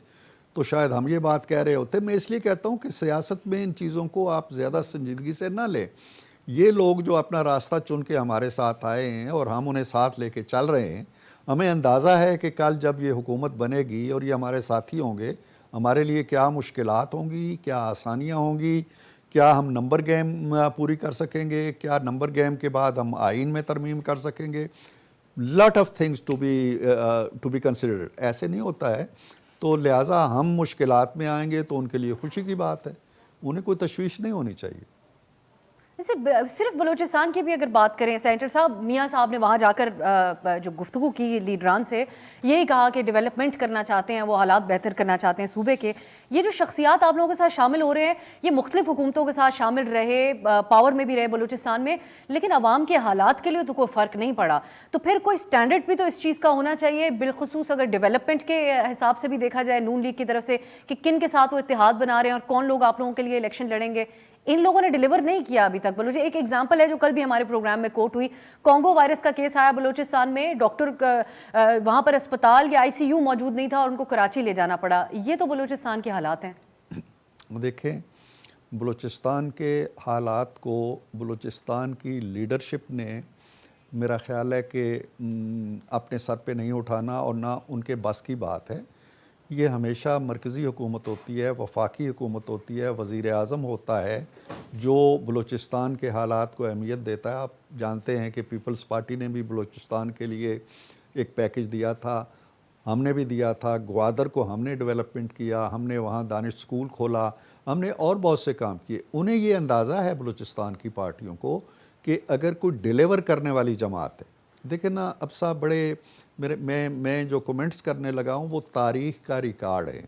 تو شاید ہم یہ بات کہہ رہے ہوتے. میں اس لیے کہتا ہوں کہ سیاست میں ان چیزوں کو آپ زیادہ سنجیدگی سے نہ لیں. یہ لوگ جو اپنا راستہ چن کے ہمارے ساتھ آئے ہیں اور ہم انہیں ساتھ لے کے چل رہے ہیں، ہمیں اندازہ ہے کہ کل جب یہ حکومت بنے گی اور یہ ہمارے ساتھی ہوں گے، ہمارے لیے کیا مشکلات ہوں گی، کیا آسانیاں ہوں گی، کیا ہم نمبر گیم پوری کر سکیں گے، کیا نمبر گیم کے بعد ہم آئین میں ترمیم کر سکیں گے. Lot of things to be considered. ایسے نہیں ہوتا ہے. تو لہٰذا ہم مشکلات میں آئیں گے تو ان کے لیے خوشی کی بات ہے، انہیں کوئی تشویش نہیں ہونی چاہیے. صرف بلوچستان کی بھی اگر بات کریں، سینیٹر صاحب میاں صاحب نے وہاں جا کر جو گفتگو کی لیڈران سے، یہی کہا کہ ڈیولپمنٹ کرنا چاہتے ہیں، وہ حالات بہتر کرنا چاہتے ہیں صوبے کے. یہ جو شخصیات آپ لوگوں کے ساتھ شامل ہو رہے ہیں، یہ مختلف حکومتوں کے ساتھ شامل رہے، پاور میں بھی رہے بلوچستان میں، لیکن عوام کے حالات کے لیے تو کوئی فرق نہیں پڑا. تو پھر کوئی سٹینڈرڈ بھی تو اس چیز کا ہونا چاہیے، بالخصوص اگر ڈیولپمنٹ کے حساب سے بھی دیکھا جائے نون لیگ کی طرف سے، کہ کن کے ساتھ وہ اتحاد بنا رہے ہیں اور کون لوگ آپ لوگوں کے لیے الیکشن لڑیں گے. ان لوگوں نے ڈیلیور نہیں کیا ابھی تک. ایک ایگزامپل ہے جو کل بھی ہمارے پروگرام میں کوٹ ہوئی، کانگو وائرس کا کیس آیا بلوچستان میں، ڈاکٹر وہاں پر اسپتال یا ICU موجود نہیں تھا اور ان کو کراچی لے جانا پڑا. یہ تو بلوچستان کے حالات ہیں. دیکھیں، بلوچستان کے حالات کو بلوچستان کی لیڈرشپ نے میرا خیال ہے کہ اپنے سر پہ نہیں اٹھانا اور نہ ان کے بس کی بات ہے. یہ ہمیشہ مرکزی حکومت ہوتی ہے، وفاقی حکومت ہوتی ہے، وزیر اعظم ہوتا ہے جو بلوچستان کے حالات کو اہمیت دیتا ہے. آپ جانتے ہیں کہ پیپلز پارٹی نے بھی بلوچستان کے لیے ایک پیکج دیا تھا، ہم نے بھی دیا تھا. گوادر کو ہم نے ڈیولپمنٹ کیا، ہم نے وہاں دانش اسکول کھولا، ہم نے اور بہت سے کام کیے. انہیں یہ اندازہ ہے بلوچستان کی پارٹیوں کو کہ اگر کوئی ڈیلیور کرنے والی جماعت ہے. دیکھیں نا، اب صاحب بڑے میں جو کومنٹس کرنے لگا ہوں وہ تاریخ کا ریکارڈ ہے.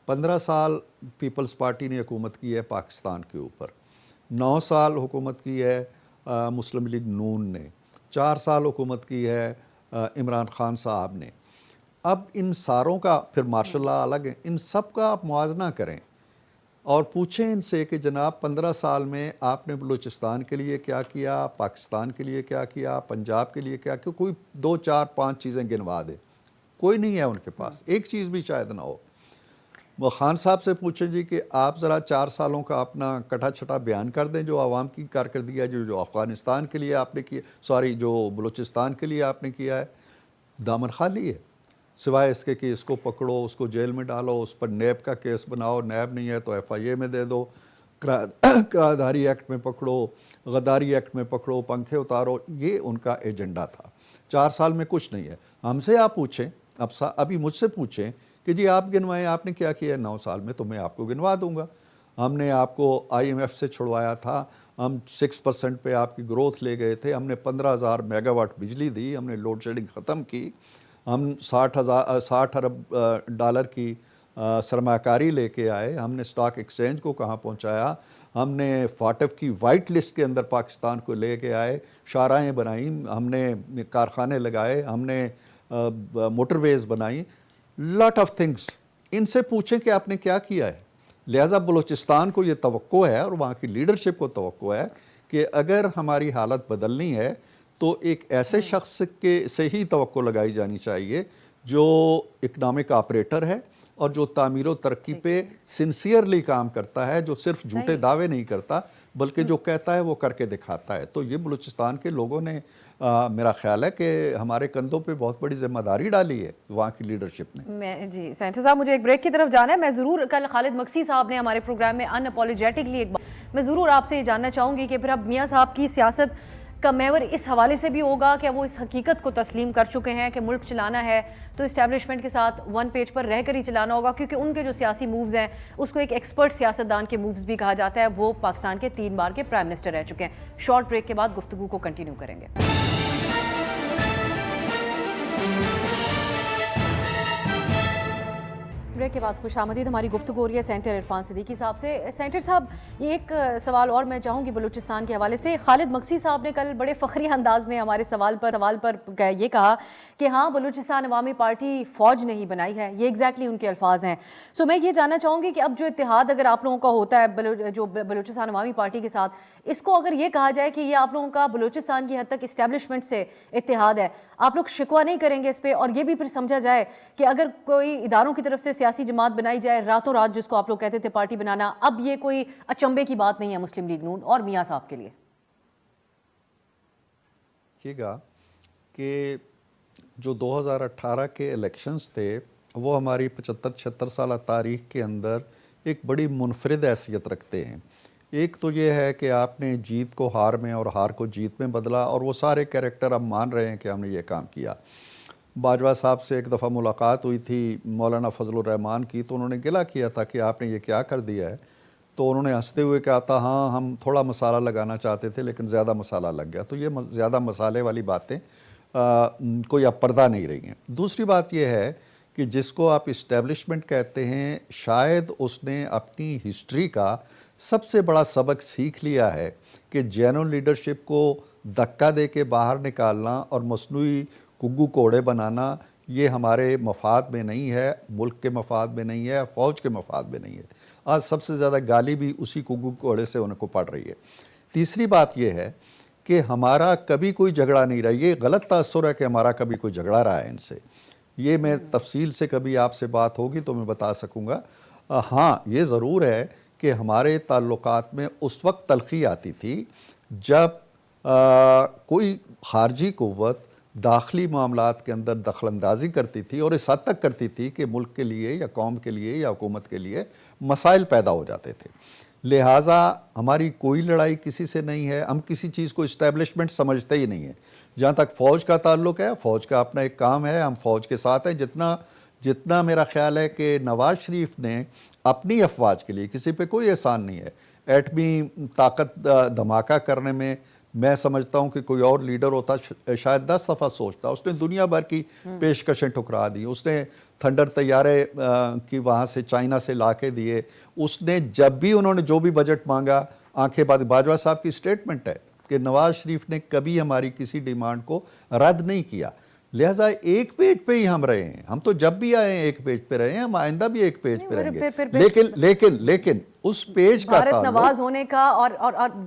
15 سال پیپلز پارٹی نے حکومت کی ہے پاکستان کے اوپر، 9 سال حکومت کی ہے مسلم لیگ نون نے، 4 سال حکومت کی ہے عمران خان صاحب نے. اب ان ساروں کا پھر ماشاء اللہ الگ ہے، ان سب کا آپ موازنہ کریں اور پوچھیں ان سے کہ جناب 15 سال میں آپ نے بلوچستان کے لیے کیا کیا، پاکستان کے لیے کیا کیا، پنجاب کے لیے کیا کیا. کوئی 2 4 5 چیزیں گنوا دے. کوئی نہیں ہے ان کے پاس، ایک چیز بھی شاید نہ ہو. وہ خان صاحب سے پوچھیں جی کہ آپ ذرا 4 سالوں کا اپنا کٹا چھٹا بیان کر دیں جو عوام کی کارکردگی ہے، جو افغانستان کے لیے آپ نے کیا، جو بلوچستان کے لیے آپ نے کیا ہے. دامن خالی ہے، سوائے اس کے کہ اس کو پکڑو، اس کو جیل میں ڈالو، اس پر نیب کا کیس بناؤ، نیب نہیں ہے تو FIA میں دے دو، قرارداری ایکٹ میں پکڑو، غداری ایکٹ میں پکڑو، پنکھے اتارو. یہ ان کا ایجنڈا تھا. 4 سال میں کچھ نہیں ہے. ہم سے آپ پوچھیں، ابھی مجھ سے پوچھیں کہ جی آپ گنوائیں آپ نے کیا کیا ہے 9 سال میں، تو میں آپ کو گنوا دوں گا. ہم نے آپ کو IMF سے چھڑوایا تھا، ہم 6% پہ آپ کی گروتھ لے گئے تھے، ہم نے 15,000 میگا واٹ بجلی دی، ہم نے لوڈ شیڈنگ ختم کی، ہم 60 ارب ڈالر کی سرمایہ کاری لے کے آئے، ہم نے سٹاک ایکسچینج کو کہاں پہنچایا، ہم نے فاٹف کی وائٹ لسٹ کے اندر پاکستان کو لے کے آئے، شاہراہیں بنائیں، ہم نے کارخانے لگائے، ہم نے موٹر ویز بنائیں. لاٹ آف تھنگس. ان سے پوچھیں کہ آپ نے کیا کیا ہے. لہٰذا بلوچستان کو یہ توقع ہے اور وہاں کی لیڈرشپ کو توقع ہے کہ اگر ہماری حالت بدلنی ہے تو ایک ایسے شخص کے سے ہی توقع لگائی جانی چاہیے جو اکنامک آپریٹر ہے اور جو تعمیر و ترقی پہ سنسیئرلی کام کرتا ہے، جو صرف جھوٹے دعوے نہیں کرتا بلکہ جو کہتا ہے وہ کر کے دکھاتا ہے. تو یہ بلوچستان کے لوگوں نے میرا خیال ہے کہ ہمارے کندھوں پہ بہت بڑی ذمہ داری ڈالی ہے وہاں کی لیڈرشپ نے. جی سینیٹر صاحب، مجھے ایک بریک کی طرف جانا ہے. میں ضرور کل خالد مکسی صاحب نے ہمارے پروگرام میں ان اپولیجیٹکلی میں ضرور آپ سے یہ جاننا چاہوں گی کہ پھر اب میاں صاحب کی سیاست کا محور اس حوالے سے بھی ہوگا کہ وہ اس حقیقت کو تسلیم کر چکے ہیں کہ ملک چلانا ہے تو اسٹیبلشمنٹ کے ساتھ 1 پیج پر رہ کر ہی چلانا ہوگا، کیونکہ ان کے جو سیاسی مووز ہیں اس کو ایک ایکسپرٹ سیاستدان کے مووز بھی کہا جاتا ہے. وہ پاکستان کے 3 بار کے پرائم منسٹر رہ چکے ہیں. شارٹ بریک کے بعد گفتگو کو کنٹینیو کریں گے. بریک کے بعد خوش آمدید. ہماری گفتگو ہو رہی ہے سینٹر عرفان صدیقی صاحب سے. سینٹر صاحب, یہ ایک سوال اور میں چاہوں گی بلوچستان کے حوالے سے. خالد مقصی صاحب نے کل بڑے فخری انداز میں ہمارے سوال پر یہ کہا کہ ہاں بلوچستان عوامی پارٹی فوج نہیں بنائی ہے. یہ ایگزیکٹلی ان کے الفاظ ہیں. سو میں یہ جاننا چاہوں گی کہ اب جو اتحاد اگر آپ لوگوں کا ہوتا ہے جو بلوچستان عوامی پارٹی کے ساتھ, اس کو اگر یہ کہا جائے کہ یہ آپ لوگوں کا بلوچستان کی حد تک اسٹیبلشمنٹ سے اتحاد ہے, آپ لوگ شکوہ نہیں کریں گے اس پہ؟ اور یہ بھی پھر سمجھا جائے کہ اگر کوئی اداروں کی طرف سے سیاسی جماعت بنائی جائے راتوں رات, جس کو آپ لوگ کہتے تھے پارٹی بنانا, اب یہ کوئی اچنبے کی بات نہیں ہے مسلم لیگ نون اور میاں صاحب کے لیے؟ یہ گا کہ جو 2018 کے الیکشنز تھے وہ ہماری 75-76 سالہ تاریخ کے اندر ایک بڑی منفرد حیثیت رکھتے ہیں. ایک تو یہ ہے کہ آپ نے جیت کو ہار میں اور ہار کو جیت میں بدلا, اور وہ سارے کریکٹر اب مان رہے ہیں کہ ہم نے یہ کام کیا. باجوہ صاحب سے ایک دفعہ ملاقات ہوئی تھی مولانا فضل الرحمان کی, تو انہوں نے گلہ کیا تھا کہ آپ نے یہ کیا کر دیا ہے. تو انہوں نے ہنستے ہوئے کہا تھا ہاں ہم تھوڑا مسالہ لگانا چاہتے تھے لیکن زیادہ مسالہ لگ گیا. تو یہ زیادہ مسالے والی باتیں کوئی اب پردہ نہیں رہی ہیں. دوسری بات یہ ہے کہ جس کو آپ اسٹیبلشمنٹ کہتے ہیں, شاید اس نے اپنی ہسٹری کا سب سے بڑا سبق سیکھ لیا ہے کہ جینون لیڈرشپ کو دھکا دے کے باہر نکالنا اور مصنوعی گگو کوڑے بنانا یہ ہمارے مفاد میں نہیں ہے, ملک کے مفاد میں نہیں ہے, فوج کے مفاد میں نہیں ہے. آج سب سے زیادہ گالی بھی اسی گگو کوڑے سے ان کو پڑ رہی ہے. تیسری بات یہ ہے کہ ہمارا کبھی کوئی جھگڑا نہیں رہا. یہ غلط تاثر ہے کہ ہمارا کبھی کوئی جھگڑا رہا ہے ان سے. یہ میں تفصیل سے کبھی آپ سے بات ہوگی تو میں بتا سکوں گا. ہاں یہ ضرور ہے کہ ہمارے تعلقات میں اس وقت تلخی آتی تھی جب کوئی خارجی قوت داخلی معاملات کے اندر دخل اندازی کرتی تھی, اور اس حد تک کرتی تھی کہ ملک کے لیے یا قوم کے لیے یا حکومت کے لیے مسائل پیدا ہو جاتے تھے. لہٰذا ہماری کوئی لڑائی کسی سے نہیں ہے. ہم کسی چیز کو اسٹیبلشمنٹ سمجھتے ہی نہیں ہیں. جہاں تک فوج کا تعلق ہے, فوج کا اپنا ایک کام ہے, ہم فوج کے ساتھ ہیں. جتنا میرا خیال ہے کہ نواز شریف نے اپنی افواج کے لیے, کسی پہ کوئی احسان نہیں ہے, ایٹمی طاقت دھماکہ کرنے میں میں سمجھتا ہوں کہ کوئی اور لیڈر ہوتا شاید 10 دفعہ سوچتا. اس نے دنیا بھر کی پیشکشیں ٹھکرا دی. اس نے تھنڈر طیارے کی وہاں سے چائنا سے لا کے دیے. اس نے جب بھی انہوں نے جو بھی بجٹ مانگا, آنکھیں بند. باجوہ صاحب کی سٹیٹمنٹ ہے کہ نواز شریف نے کبھی ہماری کسی ڈیمانڈ کو رد نہیں کیا. لہٰذا ایک پیج پہ ہی ہم رہے ہیں. ہم تو جب بھی آئے ہیں ایک پیج پہ رہے ہیں, ہم آئندہ بھی ایک پیج پہ رہیں گے. لیکن اس پیج کا بھارت نواز ہونے کا اور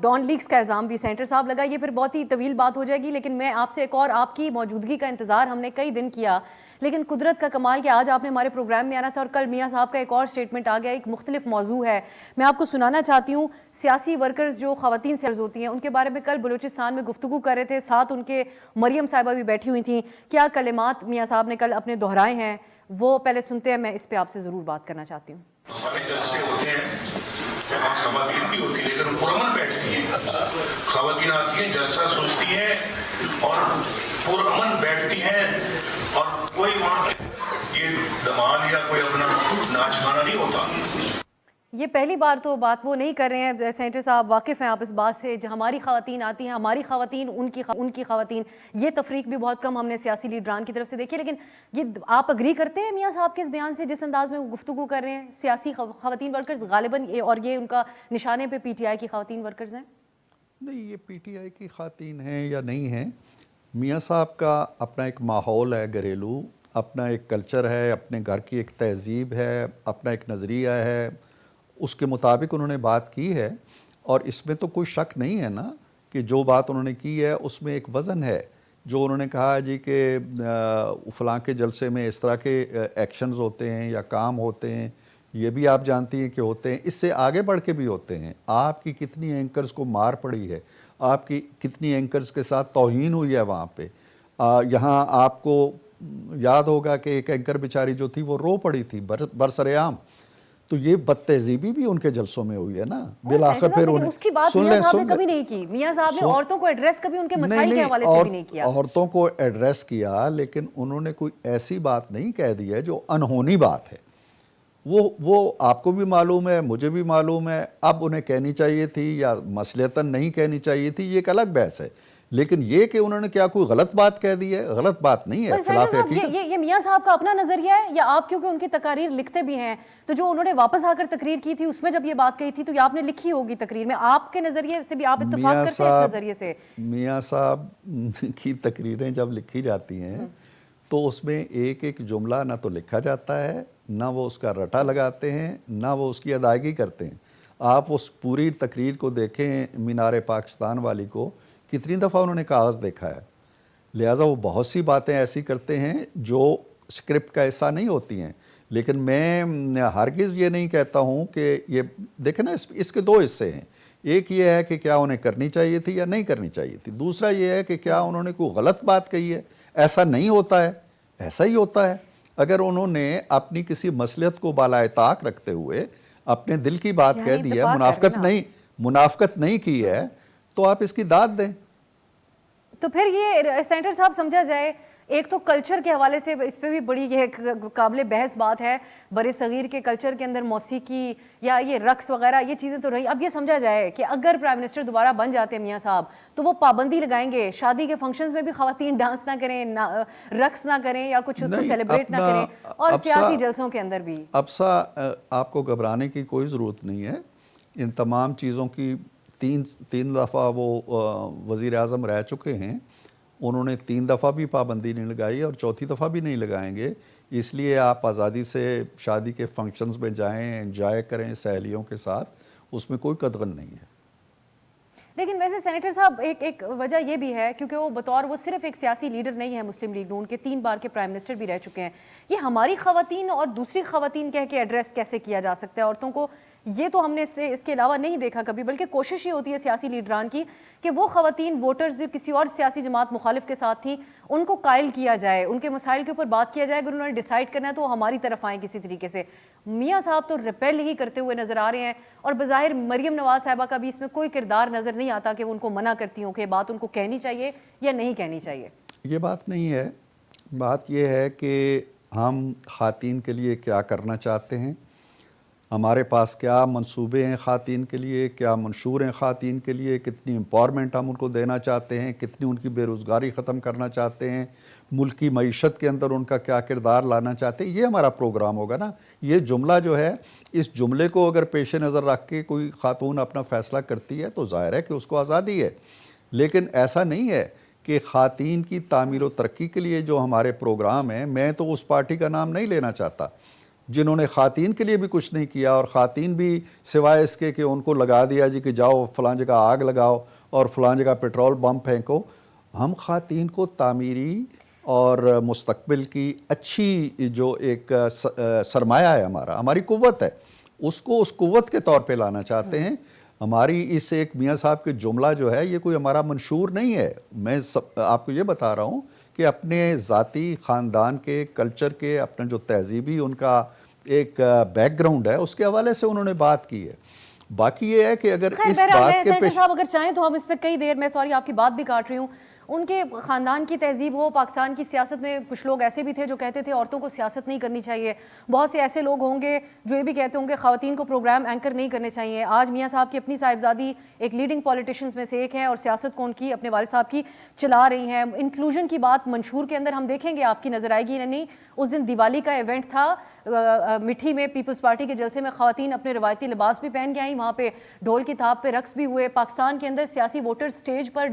ڈان لیگز کا الزام بھی سینٹر صاحب لگا. یہ پھر بہت ہی طویل بات ہو جائے گی, لیکن میں آپ سے ایک اور, آپ کی موجودگی کا انتظار ہم نے کئی دن کیا, لیکن قدرت کا کمال کہ آج آپ نے ہمارے پروگرام میں آنا تھا, اور کل میاں صاحب کا ایک اور سٹیٹمنٹ آ گیا. ایک مختلف موضوع ہے, میں آپ کو سنانا چاہتی ہوں. سیاسی ورکرز جو خواتین سے ہوتی ہیں ان کے بارے میں کل بلوچستان میں گفتگو کر رہے تھے, ساتھ ان کے مریم صاحبہ بھی بیٹھی ہوئی تھیں. کیا کلمات میاں صاحب نے کل اپنے دہرائے ہیں وہ پہلے سنتے ہیں, میں اس پہ آپ سے ضرور بات کرنا چاہتی ہوں. ہمارے جلسے ہوتے ہیں جہاں خواتین بھی ہوتی ہیں لیکن پرامن بیٹھتی ہیں. خواتین آتی ہیں, جلسہ سوچتی ہیں اور پرامن بیٹھتی ہیں, اور کوئی وہاں یہ دمال یا کوئی اپنا ناچ گانا نہیں ہوتا. یہ پہلی بار تو بات وہ نہیں کر رہے ہیں سینٹر صاحب, واقف ہیں آپ اس بات سے. ہماری خواتین آتی ہیں, ہماری خواتین, ان کی خواتین, یہ تفریق بھی بہت کم ہم نے سیاسی لیڈران کی طرف سے دیکھی. لیکن یہ آپ اگری کرتے ہیں میاں صاحب کے اس بیان سے جس انداز میں وہ گفتگو کر رہے ہیں؟ سیاسی خواتین ورکرز غالباً, اور یہ ان کا نشانے پہ پی ٹی آئی کی خواتین ورکرز ہیں؟ نہیں, یہ پی ٹی آئی کی خواتین ہیں یا نہیں ہیں, میاں صاحب کا اپنا ایک ماحول ہے گھریلو, اپنا ایک کلچر ہے, اپنے گھر کی ایک تہذیب ہے, اپنا ایک نظریہ ہے, اس کے مطابق انہوں نے بات کی ہے. اور اس میں تو کوئی شک نہیں ہے نا کہ جو بات انہوں نے کی ہے اس میں ایک وزن ہے. جو انہوں نے کہا جی کہ فلاں کے جلسے میں اس طرح کے ایکشنز ہوتے ہیں یا کام ہوتے ہیں, یہ بھی آپ جانتی ہیں کہ ہوتے ہیں. اس سے آگے بڑھ کے بھی ہوتے ہیں. آپ کی کتنی اینکرز کو مار پڑی ہے, آپ کی کتنی اینکرز کے ساتھ توہین ہوئی ہے وہاں پہ. یہاں آپ کو یاد ہوگا کہ ایک اینکر بیچاری جو تھی وہ رو پڑی تھی برسر عام. تو یہ بد تہذیبی بھی ان کے جلسوں میں ہوئی ہے نا. بالآخر پھر اس کی بات میاں صاحب نے کبھی نہیں کی. میاں صاحب نے عورتوں کو ایڈریس کبھی ان کے مسائل کے حوالے سے بھی نہیں کیا. عورتوں کو ایڈریس کیا, لیکن انہوں نے کوئی ایسی بات نہیں کہہ دی ہے جو انہونی بات ہے. وہ آپ کو بھی معلوم ہے, مجھے بھی معلوم ہے. اب انہیں کہنی چاہیے تھی یا مصلحتاً نہیں کہنی چاہیے تھی, یہ ایک الگ بحث ہے. لیکن یہ کہ انہوں نے کیا کوئی غلط بات کہہ دی ہے، غلط بات نہیں ہے، خلاف حقیقت۔ یہ میاں صاحب کا اپنا نظریہ ہے یا آپ کیونکہ ان کی تقاریر لکھتے بھی ہیں تو جو انہوں نے واپس آ کر تقریر کی تھی اس میں جب یہ بات کہی تھی تو یہ آپ نے لکھی ہوگی تقریر میں، آپ کے نظریے سے بھی آپ اتفاق کرتے ہیں اس نظریے سے؟ میاں صاحب کی تقریریں جب لکھی جاتی ہیں تو اس میں ایک ایک جملہ نہ تو لکھا جاتا ہے، نہ وہ اس کا رٹا لگاتے ہیں، نہ وہ اس کی ادائیگی کرتے ہیں۔ آپ اس پوری تقریر کو دیکھیں، مینار پاکستان والی کو، کتنی دفعہ انہوں نے کاغذ دیکھا ہے۔ لہٰذا وہ بہت سی باتیں ایسی کرتے ہیں جو اسکرپٹ کا حصہ نہیں ہوتی ہیں، لیکن میں ہرگز یہ نہیں کہتا ہوں کہ یہ دیکھیں نا، اس کے دو حصے ہیں۔ ایک یہ ہے کہ کیا انہیں کرنی چاہیے تھی یا نہیں کرنی چاہیے تھی، دوسرا یہ ہے کہ کیا انہوں نے کوئی غلط بات کہی ہے۔ ایسا نہیں ہوتا ہے، ایسا ہی ہوتا ہے۔ اگر انہوں نے اپنی کسی مصلحت کو بالائے طاق رکھتے ہوئے اپنے دل کی بات کہہ دی ہے، منافقت نہیں کی ہے، تو آپ اس کی داد دیں۔ تو پھر یہ سینٹر صاحب سمجھا جائے، ایک تو کلچر کے حوالے سے اس پہ بھی بڑی یہ قابل بحث بات ہے، بر صغیر کے کلچر کے اندر موسیقی یا یہ رقص وغیرہ یہ چیزیں تو رہی۔ اب یہ سمجھا جائے کہ اگر پرائم منسٹر دوبارہ بن جاتے ہیں میاں صاحب تو وہ پابندی لگائیں گے، شادی کے فنکشنز میں بھی خواتین ڈانس نہ کریں، رقص نہ کریں یا کچھ اس کو سیلیبریٹ نہ کریں، اور سیاسی جلسوں کے اندر بھی۔ ابسا، آپ کو گھبرانے کی کوئی ضرورت نہیں ہے۔ ان تمام چیزوں کی تین دفعہ وہ وزیر اعظم رہ چکے ہیں، انہوں نے 3 دفعہ بھی پابندی نہیں لگائی اور چوتھی دفعہ بھی نہیں لگائیں گے۔ اس لیے آپ آزادی سے شادی کے فنکشنز میں جائیں، انجوائے کریں سہیلیوں کے ساتھ، اس میں کوئی قدغن نہیں ہے۔ لیکن ویسے سینیٹر صاحب ایک وجہ یہ بھی ہے کیونکہ وہ صرف ایک سیاسی لیڈر نہیں ہے، مسلم لیگ نون کے 3 بار کے پرائم منسٹر بھی رہ چکے ہیں۔ یہ ہماری خواتین اور دوسری خواتین کہہ کے ایڈریس کیسے کیا جا سکتا ہے عورتوں کو؟ یہ تو ہم نے اس کے علاوہ نہیں دیکھا کبھی، بلکہ کوشش یہ ہوتی ہے سیاسی لیڈران کی کہ وہ خواتین ووٹرز جو کسی اور سیاسی جماعت مخالف کے ساتھ تھیں ان کو قائل کیا جائے، ان کے مسائل کے اوپر بات کیا جائے، اگر انہوں نے ڈیسائیڈ کرنا ہے تو وہ ہماری طرف آئیں کسی طریقے سے۔ میاں صاحب تو ریپیل ہی کرتے ہوئے نظر آ رہے ہیں، اور بظاہر مریم نواز صاحبہ کا بھی اس میں کوئی کردار نظر نہیں آتا کہ وہ ان کو منع کرتی ہوں کہ بات ان کو کہنی چاہیے یا نہیں کہنی چاہیے۔ یہ بات نہیں ہے، بات یہ ہے کہ ہم خواتین کے لیے کیا کرنا چاہتے ہیں، ہمارے پاس کیا منصوبے ہیں خواتین کے لیے، کیا منشور ہیں خواتین کے لیے، کتنی امپاورمنٹ ہم ان کو دینا چاہتے ہیں، کتنی ان کی بے روزگاری ختم کرنا چاہتے ہیں، ملکی معیشت کے اندر ان کا کیا کردار لانا چاہتے ہیں، یہ ہمارا پروگرام ہوگا نا۔ یہ جملہ جو ہے، اس جملے کو اگر پیش نظر رکھ کے کوئی خاتون اپنا فیصلہ کرتی ہے تو ظاہر ہے کہ اس کو آزادی ہے، لیکن ایسا نہیں ہے کہ خواتین کی تعمیر و ترقی کے لیے جو ہمارے پروگرام ہیں، میں تو اس پارٹی کا نام نہیں لینا چاہتا جنہوں نے خواتین کے لیے بھی کچھ نہیں کیا، اور خواتین بھی سوائے اس کے کہ ان کو لگا دیا جی کہ جاؤ فلاں جگہ آگ لگاؤ اور فلاں جگہ پیٹرول بم پھینکو۔ ہم خواتین کو تعمیری اور مستقبل کی اچھی جو ایک سرمایہ ہے، ہماری قوت ہے، اس کو اس قوت کے طور پہ لانا چاہتے ہیں۔ ہماری اس ایک میاں صاحب کے جملہ جو ہے یہ کوئی ہمارا منشور نہیں ہے۔ میں آپ کو یہ بتا رہا ہوں کہ اپنے ذاتی خاندان کے کلچر کے، اپنا جو تہذیبی ان کا ایک بیک گراؤنڈ ہے، اس کے حوالے سے انہوں نے بات کی ہے۔ باقی یہ ہے کہ اگر اس بات کے سینٹر صاحب اگر چاہیں تو ہم اس پہ کئی دیر میں، سوری آپ کی بات بھی کاٹ رہی ہوں، ان کے خاندان کی تہذیب ہو، پاکستان کی سیاست میں کچھ لوگ ایسے بھی تھے جو کہتے تھے عورتوں کو سیاست نہیں کرنی چاہیے، بہت سے ایسے لوگ ہوں گے جو یہ بھی کہتے ہوں گے خواتین کو پروگرام اینکر نہیں کرنے چاہیے۔ آج میاں صاحب کی اپنی صاحبزادی ایک لیڈنگ پولیٹیشنز میں سے ایک ہے اور سیاست کو ان کی اپنے والد صاحب کی چلا رہی ہیں۔ انکلوژن کی بات منشور کے اندر ہم دیکھیں گے، آپ کی نظر آئے گی یا نہیں، اس دن دیوالی کا ایونٹ تھا مٹھی میں، پیپلز پارٹی کے جلسے میں خواتین اپنے روایتی لباس بھی پہن کے آئیں، وہاں پہ ڈھول کی تھاپ پہ رقص بھی ہوئے۔ پاکستان کے اندر سیاسی ووٹر سٹیج پر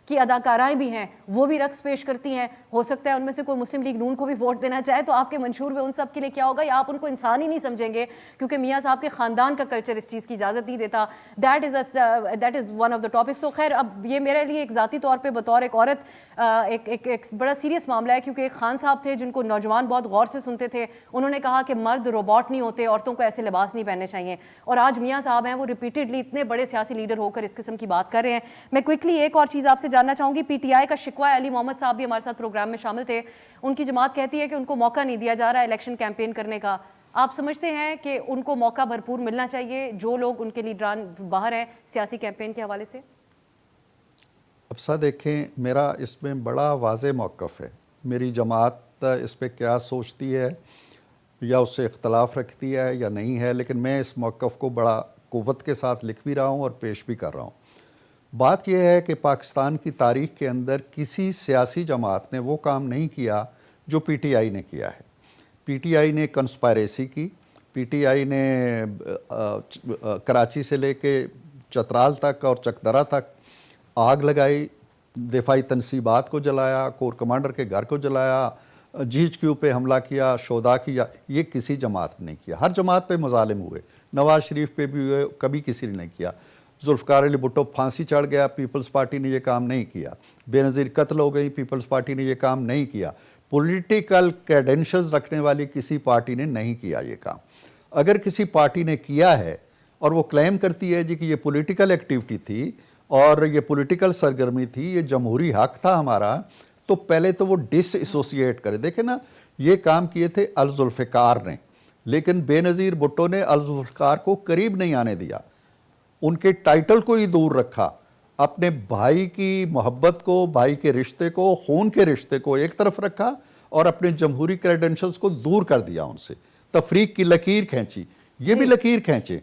کی اداکارائیں بھی ہیں، وہ بھی رقص پیش کرتی ہیں۔ ہو سکتا ہے ان میں سے کوئی مسلم لیگ نون کو بھی ووٹ دینا چاہے، تو آپ کے منشور میں ان سب کے لیے کیا ہوگا، یا آپ ان کو انسان ہی نہیں سمجھیں گے کیونکہ میاں صاحب کے خاندان کا کلچر اس چیز کی اجازت نہیں دیتا۔ That is one of the topics. تو خیر، اب یہ میرے لیے ایک ذاتی طور پہ بطور ایک عورت ایک بڑا سیریس معاملہ ہے، کیونکہ ایک خان صاحب تھے جن کو نوجوان بہت غور سے سنتے تھے، انہوں نے کہا کہ مرد روبوٹ نہیں ہوتے، عورتوں کو ایسے لباس نہیں پہننے چاہیے، اور آج میاں صاحب ہیں وہ ریپیٹڈلی اتنے بڑے سیاسی لیڈر ہو کر اس قسم کی بات کر رہے ہیں۔ میں کوئکلی ایک اور چیز آپ سے جاننا چاہوں گی، پی ٹی آئی کا شکوہ ہے، علی محمد صاحب بھی ہمارے ساتھ پروگرام میں شامل تھے، ان کی جماعت کہتی ہے کہ ان کو موقع نہیں دیا جا رہا ہے الیکشن کیمپین کرنے کا۔ آپ سمجھتے ہیں کہ ان کو موقع بھرپور ملنا چاہیے جو لوگ ان کے لیڈران باہر ہیں سیاسی کیمپین کے حوالے سے؟ اب سا دیکھیں، میرا اس میں بڑا واضح موقف ہے، میری جماعت اس پہ کیا سوچتی ہے یا اس سے اختلاف رکھتی ہے یا نہیں ہے، لیکن میں اس موقف کو بڑا قوت کے ساتھ لکھ بھی رہا ہوں اور پیش بھی کر رہا ہوں۔ بات یہ ہے کہ پاکستان کی تاریخ کے اندر کسی سیاسی جماعت نے وہ کام نہیں کیا جو پی ٹی آئی نے کیا ہے. پی ٹی آئی نے کنسپائریسی کی. پی ٹی آئی نے کراچی سے لے کے چترال تک اور چکدرہ تک آگ لگائی, دفاعی تنصیبات کو جلایا, کور کمانڈر کے گھر کو جلایا, جی ایچ کیو پہ حملہ کیا, شودا کیا. یہ کسی جماعت نے نہیں کیا. ہر جماعت پہ مظالم ہوئے, نواز شریف پہ بھی ہوئے, کبھی کسی نے نہیں کیا. ذوالفقار علی بھٹو پھانسی چڑھ گیا, پیپلز پارٹی نے یہ کام نہیں کیا. بے نظیر قتل ہو گئی, پیپلز پارٹی نے یہ کام نہیں کیا. پولیٹیکل کریڈینشلز رکھنے والی کسی پارٹی نے نہیں کیا یہ کام. اگر کسی پارٹی نے کیا ہے اور وہ کلیم کرتی ہے جی کہ یہ پولیٹیکل ایکٹیویٹی تھی اور یہ پولیٹیکل سرگرمی تھی, یہ جمہوری حق تھا ہمارا, تو پہلے تو وہ ڈس ایسوسیٹ کرے. دیکھیں نا, یہ کام کیے تھے الذوالفقار نے, لیکن بے نظیر بھٹو نے الذوالفقار کو قریب نہیں آنے دیا, ان کے ٹائٹل کو ہی دور رکھا. اپنے بھائی کی محبت کو, بھائی کے رشتے کو, خون کے رشتے کو ایک طرف رکھا اور اپنے جمہوری کریڈنشلز کو دور کر دیا ان سے. تفریق کی لکیر کھینچی, یہ بھی لکیر کھینچے.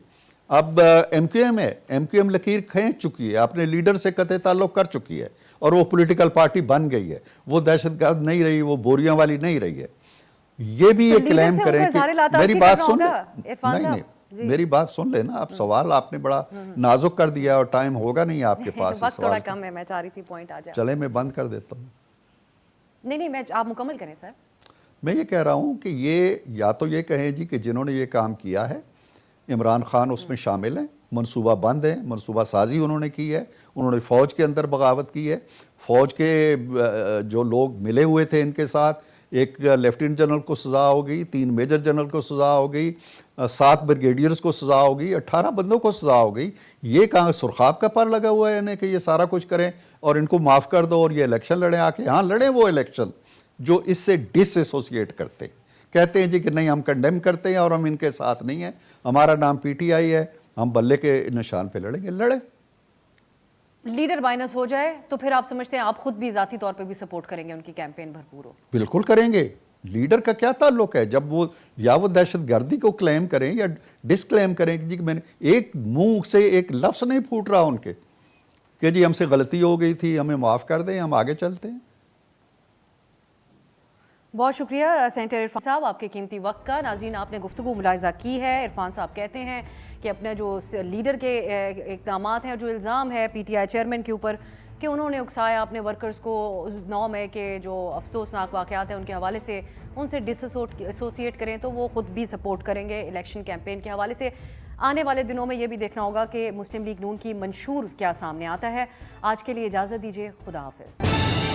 اب ایم کیو ایم ہے, ایم کیو ایم لکیر کھینچ چکی ہے, اپنے لیڈر سے قطع تعلق کر چکی ہے اور وہ پولیٹیکل پارٹی بن گئی ہے. وہ دہشت گرد نہیں رہی, وہ بوریاں والی نہیں رہی ہے. یہ بھی یہ کلیم کریں کہ میری بات سن نہیں میری بات سن لیں نا. اب سوال آپ نے بڑا نازک کر دیا اور ٹائم ہوگا نہیں آپ کے پاس. وقت تھوڑا کم ہے, میں چاہ رہی تھی پوائنٹ آ جائے. چلے میں بند کر دیتا ہوں. نہیں آپ مکمل کریں سر. میں یہ کہہ رہا ہوں کہ یہ یا تو یہ کہیں جی کہ جنہوں نے یہ کام کیا ہے عمران خان اس میں شامل ہیں, منصوبہ بند ہے, منصوبہ سازی انہوں نے کی ہے, انہوں نے فوج کے اندر بغاوت کی ہے. فوج کے جو لوگ ملے ہوئے تھے ان کے ساتھ, ایک لیفٹیننٹ جنرل کو سزا ہو گئی, 3 میجر جنرل کو سزا ہو گئی, 7 بریگیڈیئرز کو سزا ہو گئی, 18 بندوں کو سزا ہو گئی. یہ کہاں سرخاب کا پر لگا ہوا ہے انہیں کہ یہ سارا کچھ کریں اور ان کو معاف کر دو اور یہ الیکشن لڑیں آ کے. ہاں لڑیں وہ الیکشن جو اس سے ڈس ایسوسیٹ کرتے, کہتے ہیں جی کہ نہیں ہم کنڈیم کرتے ہیں اور ہم ان کے ساتھ نہیں ہیں, ہمارا نام پی ٹی آئی ہے, ہم بلے کے نشان پہ لڑیں گے. لڑیں. لیڈر مائنس ہو جائے تو پھر آپ سمجھتے ہیں آپ خود بھی ذاتی طور پہ بھی سپورٹ کریں گے ان کی کیمپین بھرپور ہو؟ بالکل کریں گے. لیڈر کا کیا تعلق ہے جب وہ یا وہ دہشت گردی کو کلیم کریں یا ڈس کلیم کریں کہ جی میں نے ایک منہ سے ایک لفظ نہیں پھوٹ رہا ان کے کہ جی ہم سے غلطی ہو گئی تھی, ہمیں معاف کر دیں, ہم آگے چلتے ہیں. بہت شکریہ سینیٹر عرفان صاحب آپ کے قیمتی وقت کا. ناظرین آپ نے گفتگو ملاحظہ کی ہے. عرفان صاحب کہتے ہیں کہ اپنے جو لیڈر کے اقدامات ہیں, جو الزام ہے پی ٹی آئی چیئرمین کے اوپر کہ انہوں نے اکسایا اپنے ورکرز کو 9 مئی کے جو افسوسناک واقعات ہیں ان کے حوالے سے ان سے ڈس ایسوسیٹ کریں, تو وہ خود بھی سپورٹ کریں گے الیکشن کیمپین کے حوالے سے. آنے والے دنوں میں یہ بھی دیکھنا ہوگا کہ مسلم لیگ نون کی منشور کیا سامنے آتا ہے. آج کے لیے اجازت دیجیے, خدا حافظ.